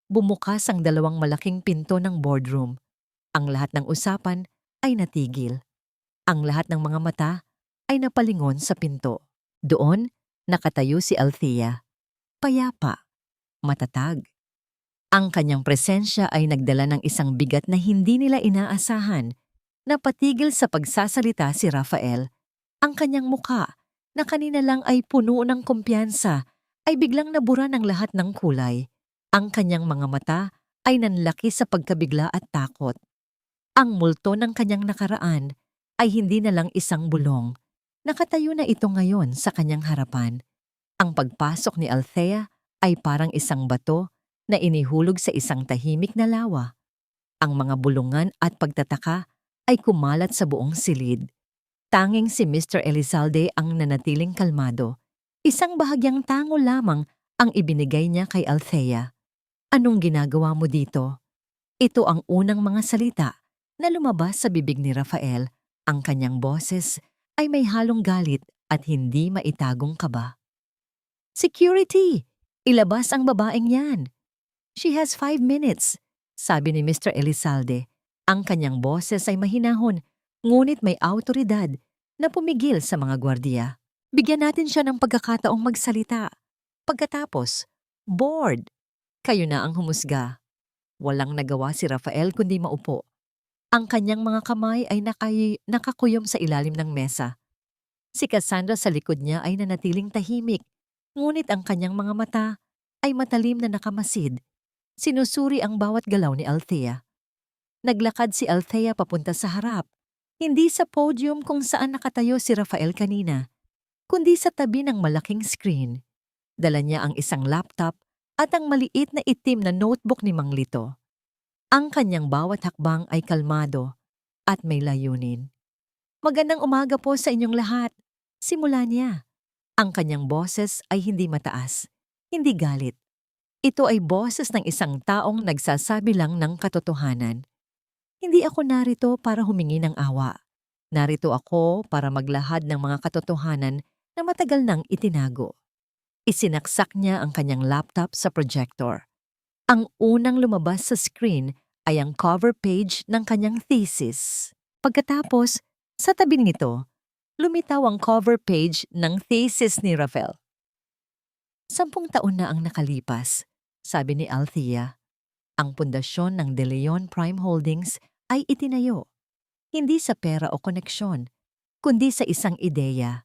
bumukas ang dalawang malaking pinto ng boardroom. Ang lahat ng usapan ay natigil. Ang lahat ng mga mata ay napalingon sa pinto. Doon, nakatayo si Althea. Payapa, matatag. Ang kanyang presensya ay nagdala ng isang bigat na hindi nila inaasahan. Napatigil sa pagsasalita si Rafael. Ang kanyang muka, na kanina lang ay puno ng kumpiyansa, ay biglang nabura ng lahat ng kulay. Ang kanyang mga mata ay nanlaki sa pagkabigla at takot. Ang multo ng kanyang nakaraan ay hindi na lang isang bulong. Nakatayo na ito ngayon sa kanyang harapan. Ang pagpasok ni Althea ay parang isang bato na inihulog sa isang tahimik na lawa. Ang mga bulungan at pagtataka ay kumalat sa buong silid. Tanging si Mr. Elizalde ang nanatiling kalmado. Isang bahagyang tango lamang ang ibinigay niya kay Althea. Anong ginagawa mo dito? Ito ang unang mga salita na lumabas sa bibig ni Rafael. Ang kanyang boses ay may halong galit at hindi maitagong kaba. Security! Ilabas ang babaeng yan. She has 5 minutes, sabi ni Mr. Elizalde. Ang kanyang boses ay mahinahon, ngunit may awtoridad na pumigil sa mga gwardiya. Bigyan natin siya ng pagkakataong magsalita. Pagkatapos, board! Kayo na ang humusga. Walang nagawa si Rafael kundi maupo. Ang kanyang mga kamay ay nakakuyom sa ilalim ng mesa. Si Cassandra sa likod niya ay nanatiling tahimik, ngunit ang kanyang mga mata ay matalim na nakamasid. Sinusuri ang bawat galaw ni Althea. Naglakad si Althea papunta sa harap, hindi sa podium kung saan nakatayo si Rafael kanina, kundi sa tabi ng malaking screen. Dala niya ang isang laptop at ang maliit na itim na notebook ni Mang Lito. Ang kanyang bawat hakbang ay kalmado at may layunin. Magandang umaga po sa inyong lahat. Simula niya. Ang kanyang boses ay hindi mataas, hindi galit. Ito ay boses ng isang taong nagsasabi lang ng katotohanan. Hindi ako narito para humingi ng awa. Narito ako para maglahad ng mga katotohanan na matagal nang itinago. Isinaksak niya ang kanyang laptop sa projector. Ang unang lumabas sa screen ay ang cover page ng kanyang thesis. Pagkatapos, sa tabi nito, lumitaw ang cover page ng thesis ni Rafael. 10 taon na ang nakalipas, sabi ni Althea. Ang pundasyon ng De Leon Prime Holdings ay itinayo, hindi sa pera o koneksyon, kundi sa isang ideya,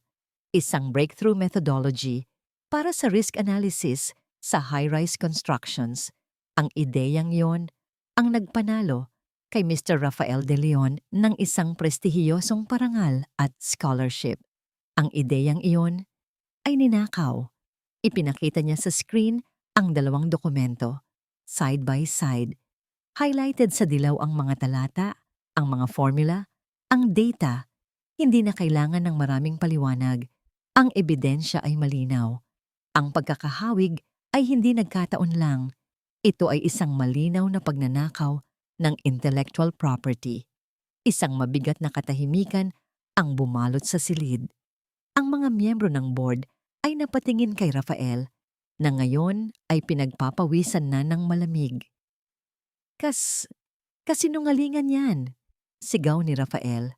isang breakthrough methodology para sa risk analysis sa high-rise constructions. Ang ideyang yon ang nagpanalo kay Mr. Rafael De Leon ng isang prestihiyosong parangal at scholarship. Ang ideyang iyon ay ninakaw. Ipinakita niya sa screen ang dalawang dokumento, side by side. Highlighted sa dilaw ang mga talata, ang mga formula, ang data. Hindi na kailangan ng maraming paliwanag. Ang ebidensya ay malinaw. Ang pagkakahawig ay hindi nagkataon lang. Ito ay isang malinaw na pagnanakaw ng intellectual property. Isang mabigat na katahimikan ang bumalot sa silid. Ang mga miyembro ng board ay napatingin kay Rafael na ngayon ay pinagpapawisan na ng malamig. Kasinungalingan yan, sigaw ni Rafael.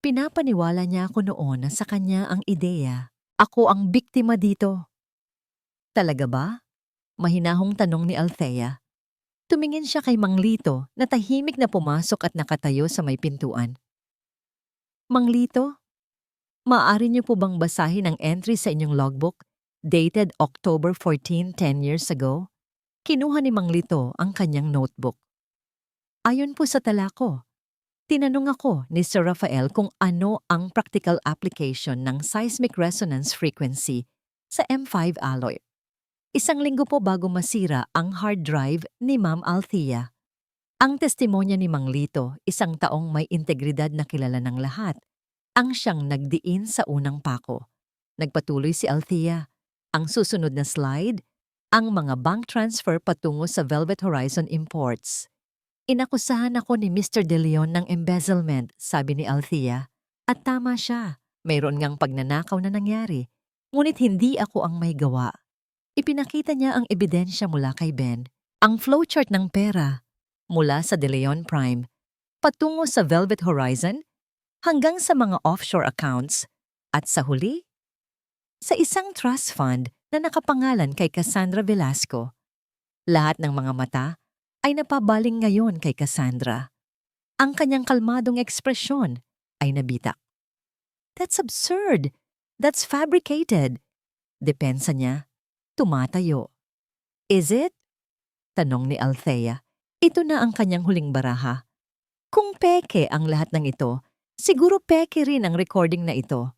Pinapaniwala niya ako noon na sa kanya ang ideya. Ako ang biktima dito. Talaga ba? Mahinahong tanong ni Althea. Tumingin siya kay Mang Lito na tahimik na pumasok at nakatayo sa may pintuan. Mang Lito? Maaari niyo po bang basahin ang entry sa inyong logbook, dated October 14, 10 years ago? Kinuha ni Mang Lito ang kanyang notebook. Ayon po sa tala ko, tinanong ako ni Sir Rafael kung ano ang practical application ng seismic resonance frequency sa M5 alloy. 1 linggo po bago masira ang hard drive ni Ma'am Althea. Ang testimonya ni Mang Lito, 1 taong may integridad na kilala ng lahat, ang siyang nagdiin sa unang pako. Nagpatuloy si Althea. Ang susunod na slide, ang mga bank transfer patungo sa Velvet Horizon Imports. Inakusahan ako ni Mr. De Leon ng embezzlement, sabi ni Althea. At tama siya, mayroon ngang pagnanakaw na nangyari. Ngunit hindi ako ang may gawa. Ipinakita niya ang ebidensya mula kay Ben, ang flowchart ng pera, mula sa De Leon Prime, patungo sa Velvet Horizon, hanggang sa mga offshore accounts, at sa huli, sa isang trust fund na nakapangalan kay Cassandra Velasco. Lahat ng mga mata ay napabaling ngayon kay Cassandra. Ang kanyang kalmadong ekspresyon ay nabitak. That's absurd. That's fabricated. Depensa niya, tumatayo. Is it? Tanong ni Althea. Ito na ang kanyang huling baraha. Kung peke ang lahat ng ito, siguro peke rin ang recording na ito.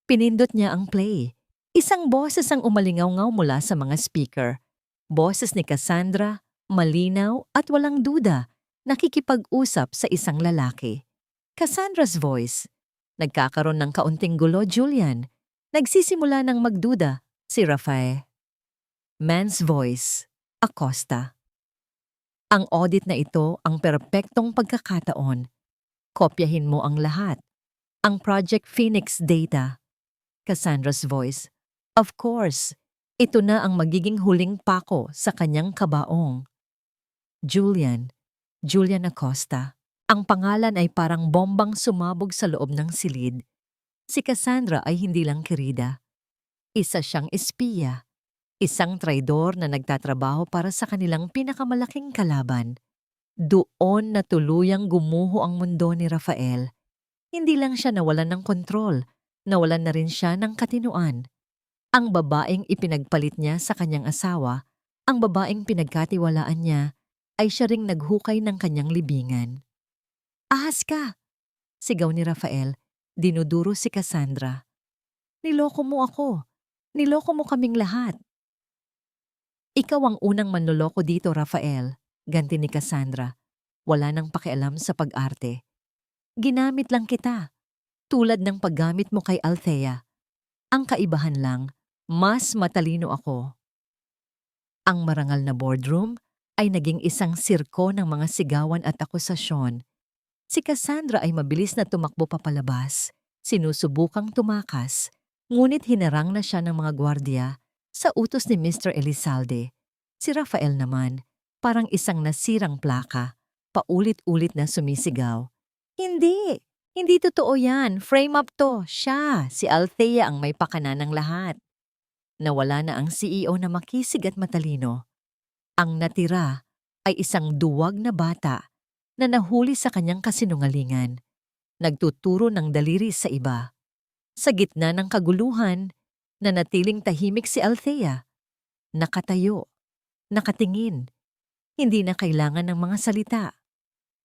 Pinindot niya ang play. Isang boses ang umalingaw-ngaw mula sa mga speaker. Boses ni Cassandra, malinaw at walang duda, nakikipag-usap sa isang lalaki. Cassandra's voice. Nagkakaroon ng kaunting gulo, Julian. Nagsisimula ng magduda, si Rafael. Man's voice, Acosta. Ang audit na ito ang perpektong pagkakataon. Kopyahin mo ang lahat. Ang Project Phoenix data. Cassandra's voice. Of course, ito na ang magiging huling pako sa kanyang kabaong. Julian Acosta. Ang pangalan ay parang bombang sumabog sa loob ng silid. Si Cassandra ay hindi lang kirida. Isa siyang espiya. Isang traidor na nagtatrabaho para sa kanilang pinakamalaking kalaban. Doon na tuluyang gumuho ang mundo ni Rafael. Hindi lang siya nawalan ng kontrol, nawalan na rin siya ng katinuan. Ang babaeng ipinagpalit niya sa kanyang asawa, ang babaeng pinagkatiwalaan niya, ay siya ring naghukay ng kanyang libingan. Ahas ka! Sigaw ni Rafael, dinuduro si Cassandra. Niloko mo ako. Niloko mo kaming lahat. Ikaw ang unang manloloko dito, Rafael, ganti ni Cassandra. Wala nang pakialam sa pag-arte. Ginamit lang kita, tulad ng paggamit mo kay Althea. Ang kaibahan lang, mas matalino ako. Ang marangal na boardroom ay naging isang sirko ng mga sigawan at akusasyon. Si Cassandra ay mabilis na tumakbo papalabas, sinusubukang tumakas, ngunit hinarang na siya ng mga gwardya sa utos ni Mr. Elizalde. Si Rafael naman, parang isang nasirang plaka, paulit-ulit na sumisigaw. Hindi! Hindi totoo yan. Frame up to. Siya, si Althea ang may pakana ng lahat. Nawala na ang CEO na makisig at matalino. Ang natira ay isang duwag na bata na nahuli sa kanyang kasinungalingan. Nagtuturo ng daliri sa iba. Sa gitna ng kaguluhan, nanatiling tahimik si Althea. Nakatayo, nakatingin. Hindi na kailangan ng mga salita.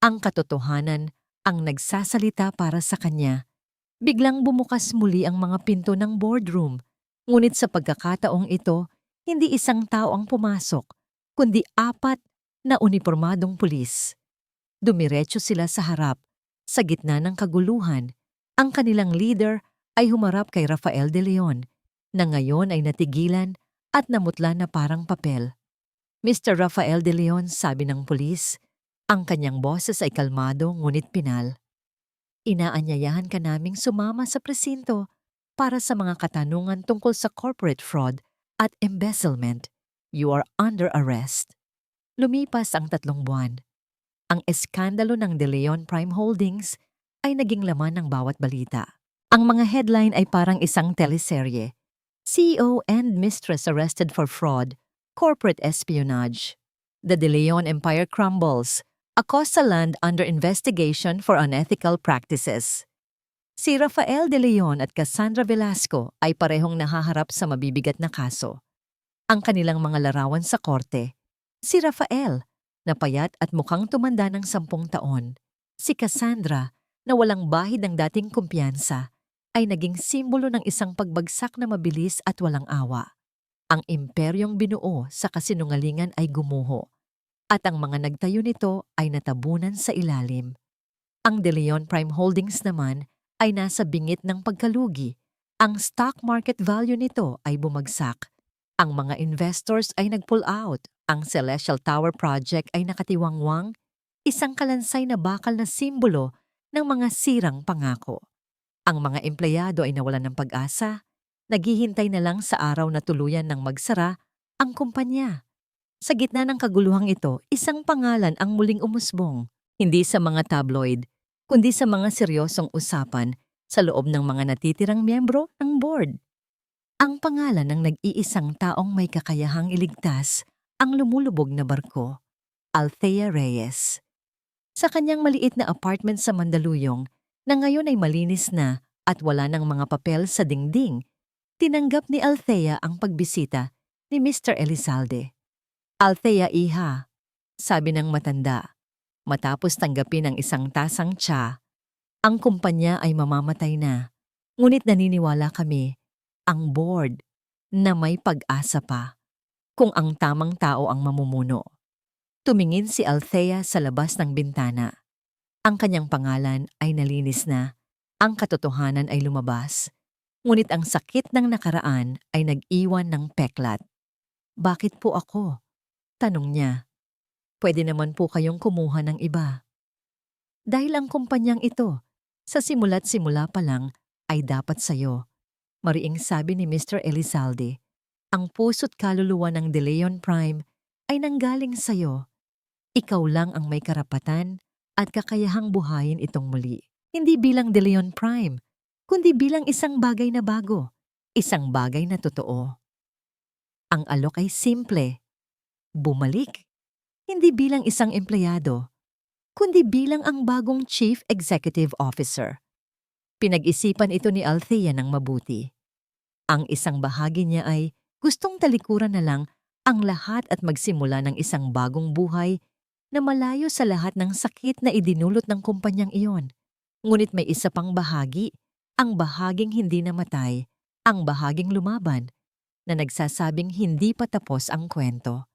Ang katotohanan ang nagsasalita para sa kanya. Biglang bumukas muli ang mga pinto ng boardroom. Ngunit sa pagkakataong ito, hindi isang tao ang pumasok, kundi 4 na unipormadong pulis. Dumiretso sila sa harap. Sa gitna ng kaguluhan, ang kanilang leader ay humarap kay Rafael De Leon, na ngayon ay natigilan at namutla na parang papel. Mr. Rafael De Leon, sabi ng pulis, ang kanyang boses ay kalmado ngunit pinal. Inaanyayahan ka naming sumama sa presinto para sa mga katanungan tungkol sa corporate fraud at embezzlement. You are under arrest. Lumipas ang 3 buwan. Ang eskandalo ng De Leon Prime Holdings ay naging laman ng bawat balita. Ang mga headline ay parang isang teleserye. CEO and mistress arrested for fraud, corporate espionage. The De Leon empire crumbles. Acosta land under investigation for unethical practices. Si Rafael De Leon at Cassandra Velasco ay parehong nahaharap sa mabibigat na kaso. Ang kanilang mga larawan sa korte. Si Rafael, na payat at mukhang tumanda ng 10 taon. Si Cassandra, na walang bahid ng dating kumpiyansa, ay naging simbolo ng isang pagbagsak na mabilis at walang awa. Ang imperyong binuo sa kasinungalingan ay gumuho, at ang mga nagtayo nito ay natabunan sa ilalim. Ang De Leon Prime Holdings naman ay nasa bingit ng pagkalugi. Ang stock market value nito ay bumagsak. Ang mga investors ay nag-pull out. Ang Celestial Tower Project ay nakatiwangwang, isang kalansay na bakal na simbolo ng mga sirang pangako. Ang mga empleyado ay nawalan ng pag-asa, naghihintay na lang sa araw na tuluyan ng magsara ang kumpanya. Sa gitna ng kaguluhang ito, isang pangalan ang muling umusbong, hindi sa mga tabloid, kundi sa mga seryosong usapan sa loob ng mga natitirang miyembro ng board. Ang pangalan ng nag-iisang taong may kakayahang iligtas ang lumulubog na barko, Althea Reyes. Sa kanyang maliit na apartment sa Mandaluyong, na ngayon ay malinis na at wala ng mga papel sa dingding, tinanggap ni Althea ang pagbisita ni Mr. Elizalde. "Althea, iha," sabi ng matanda, matapos tanggapin ang isang tasang tsa. "Ang kumpanya ay mamamatay na, ngunit naniniwala kami, ang board, na may pag-asa pa, kung ang tamang tao ang mamumuno." Tumingin si Althea sa labas ng bintana. Ang kanyang pangalan ay nalinis na, ang katotohanan ay lumabas, ngunit ang sakit ng nakaraan ay nag-iwan ng peklat. "Bakit po ako?" tanong niya. "Pwede naman po kayong kumuha ng iba." "Dahil ang kumpanyang ito, sa simula't simula pa lang, ay dapat sayo," mariing sabi ni Mr. Elizalde. "Ang puso't kaluluwa ng De Leon Prime ay nanggaling sayo. Ikaw lang ang may karapatan at kakayahang buhayin itong muli. Hindi bilang De Leon Prime, kundi bilang isang bagay na bago, isang bagay na totoo." Ang alok ay simple. Bumalik, hindi bilang isang empleyado, kundi bilang ang bagong Chief Executive Officer. Pinag-isipan ito ni Althea ng mabuti. Ang isang bahagi niya ay gustong talikuran na lang ang lahat at magsimula ng isang bagong buhay na malayo sa lahat ng sakit na idinulot ng kumpanyang iyon. Ngunit may isa pang bahagi, ang bahaging hindi namatay, ang bahaging lumaban, na nagsasabing hindi pa tapos ang kwento.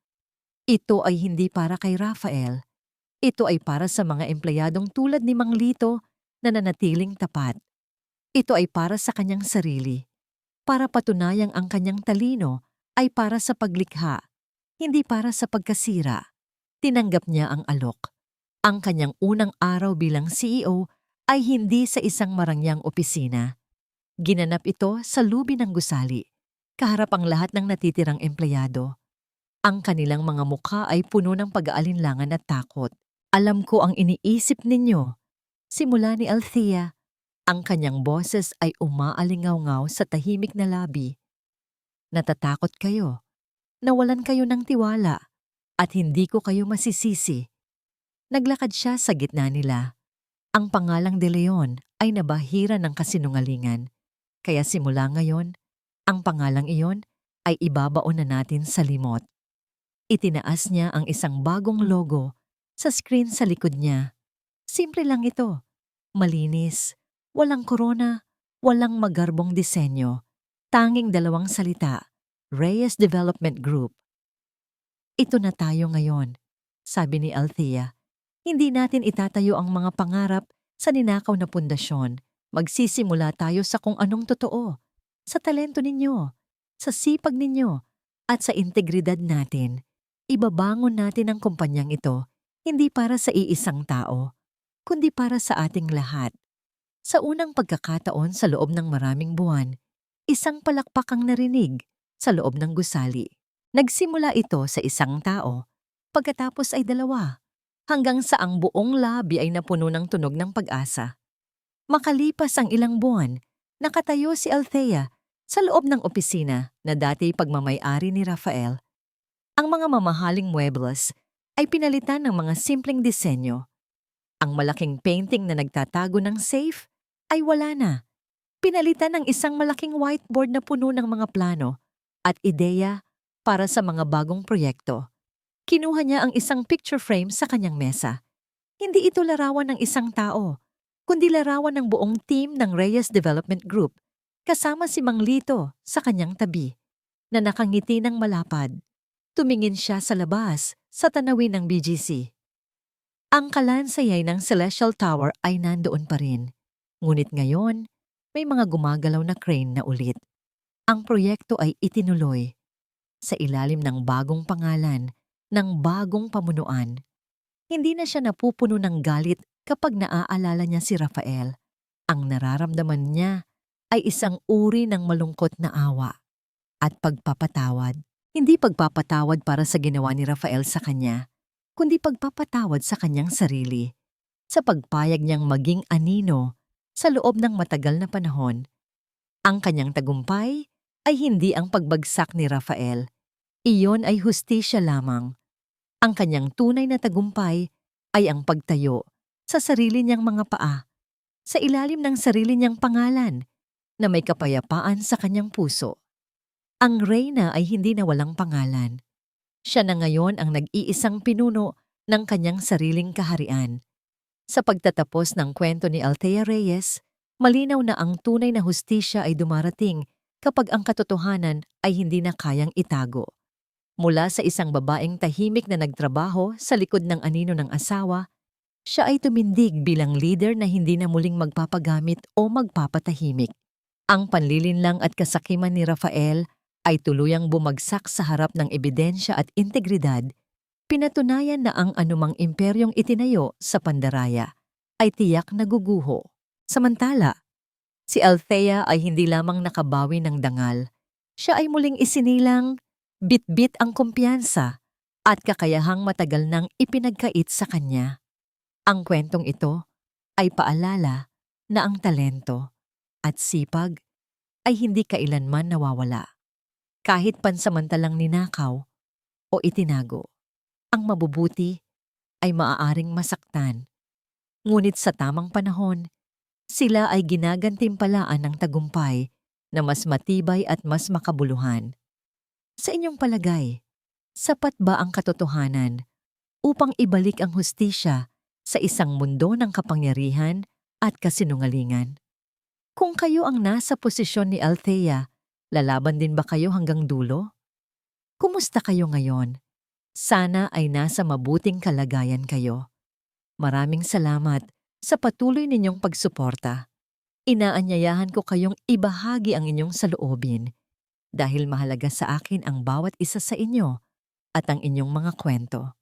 Ito ay hindi para kay Rafael. Ito ay para sa mga empleyadong tulad ni Mang Lito na nanatiling tapat. Ito ay para sa kanyang sarili, para patunayang ang kanyang talino ay para sa paglikha, hindi para sa pagkasira. Tinanggap niya ang alok. Ang kanyang unang araw bilang CEO ay hindi sa isang marangyang opisina. Ginanap ito sa lubi ng gusali, kaharap ang lahat ng natitirang empleyado. Ang kanilang mga mukha ay puno ng pag-aalinlangan at takot. "Alam ko ang iniisip ninyo," simula ni Althea. Ang kanyang boses ay umaalingaw-ngaw sa tahimik na labi. "Natatakot kayo, nawalan kayo ng tiwala, at hindi ko kayo masisisi." Naglakad siya sa gitna nila. Ang pangalang De Leon ay nabahira ng kasinungalingan. Kaya simula ngayon, ang pangalang iyon ay ibabaon na natin sa limot. Itinaas niya ang isang bagong logo sa screen sa likod niya. Simple lang ito. Malinis, walang korona, walang magarbong disenyo. Tanging dalawang salita, Reyes Development Group. "Ito na tayo ngayon," sabi ni Althea. "Hindi natin itatayo ang mga pangarap sa ninakaw na pundasyon. Magsisimula tayo sa kung anong totoo, sa talento ninyo, sa sipag ninyo, at sa integridad natin. Ibabangon natin ang kumpanyang ito, hindi para sa iisang tao, kundi para sa ating lahat." Sa unang pagkakataon sa loob ng maraming buwan, isang palakpak ang narinig sa loob ng gusali. Nagsimula ito sa isang tao, pagkatapos ay dalawa, hanggang sa ang buong labi ay napuno ng tunog ng pag-asa. Makalipas ang ilang buwan, nakatayo si Althea sa loob ng opisina na dati pagmamay-ari ni Rafael. Ang mga mamahaling muebles ay pinalitan ng mga simpleng disenyo. Ang malaking painting na nagtatago ng safe ay wala na. Pinalitan ng isang malaking whiteboard na puno ng mga plano at ideya para sa mga bagong proyekto. Kinuha niya ang isang picture frame sa kanyang mesa. Hindi ito larawan ng isang tao, kundi larawan ng buong team ng Reyes Development Group, kasama si Mang Lito sa kanyang tabi. na nakangiti ng malapad. Tumingin siya sa labas sa tanawin ng BGC. Ang kalansayay ng Celestial Tower ay nandoon pa rin. Ngunit ngayon, may mga gumagalaw na crane na ulit. Ang proyekto ay itinuloy sa ilalim ng bagong pangalan, ng bagong pamunuan. Hindi na siya napupuno ng galit kapag naaalala niya si Rafael. Ang nararamdaman niya ay isang uri ng malungkot na awa at pagpapatawad. Hindi pagpapatawad para sa ginawa ni Rafael sa kanya, kundi pagpapatawad sa kanyang sarili, sa pagpayag niyang maging anino sa loob ng matagal na panahon. Ang kanyang tagumpay ay hindi ang pagbagsak ni Rafael. Iyon ay hustisya lamang. Ang kanyang tunay na tagumpay ay ang pagtayo sa sarili niyang mga paa, sa ilalim ng sarili niyang pangalan, na may kapayapaan sa kanyang puso. Ang reyna ay hindi na walang pangalan. Siya na ngayon ang nag-iisang pinuno ng kanyang sariling kaharian. Sa pagtatapos ng kwento ni Althea Reyes, malinaw na ang tunay na hustisya ay dumarating kapag ang katotohanan ay hindi na kayang itago. Mula sa isang babaeng tahimik na nagtrabaho sa likod ng anino ng asawa, siya ay tumindig bilang leader na hindi na muling magpapagamit o magpapatahimik. Ang panlilinlang at kasakiman ni Rafael ay tuluyang bumagsak sa harap ng ebidensya at integridad. Pinatunayan na ang anumang imperyong itinayo sa pandaraya ay tiyak na guguho. Samantala, si Althea ay hindi lamang nakabawi ng dangal. Siya ay muling isinilang, bitbit ang kumpiyansa at kakayahang matagal nang ipinagkait sa kanya. Ang kwentong ito ay paalala na ang talento at sipag ay hindi kailanman nawawala. Kahit pansamantalang ninakaw o itinago, ang mabubuti ay maaaring masaktan. Ngunit sa tamang panahon, sila ay ginagantimpalaan ng tagumpay na mas matibay at mas makabuluhan. Sa inyong palagay, sapat ba ang katotohanan upang ibalik ang hustisya sa isang mundo ng kapangyarihan at kasinungalingan? Kung kayo ang nasa posisyon ni Althea, lalaban din ba kayo hanggang dulo? Kumusta kayo ngayon? Sana ay nasa mabuting kalagayan kayo. Maraming salamat sa patuloy ninyong pagsuporta. Inaanyayahan ko kayong ibahagi ang inyong saloobin dahil mahalaga sa akin ang bawat isa sa inyo at ang inyong mga kwento.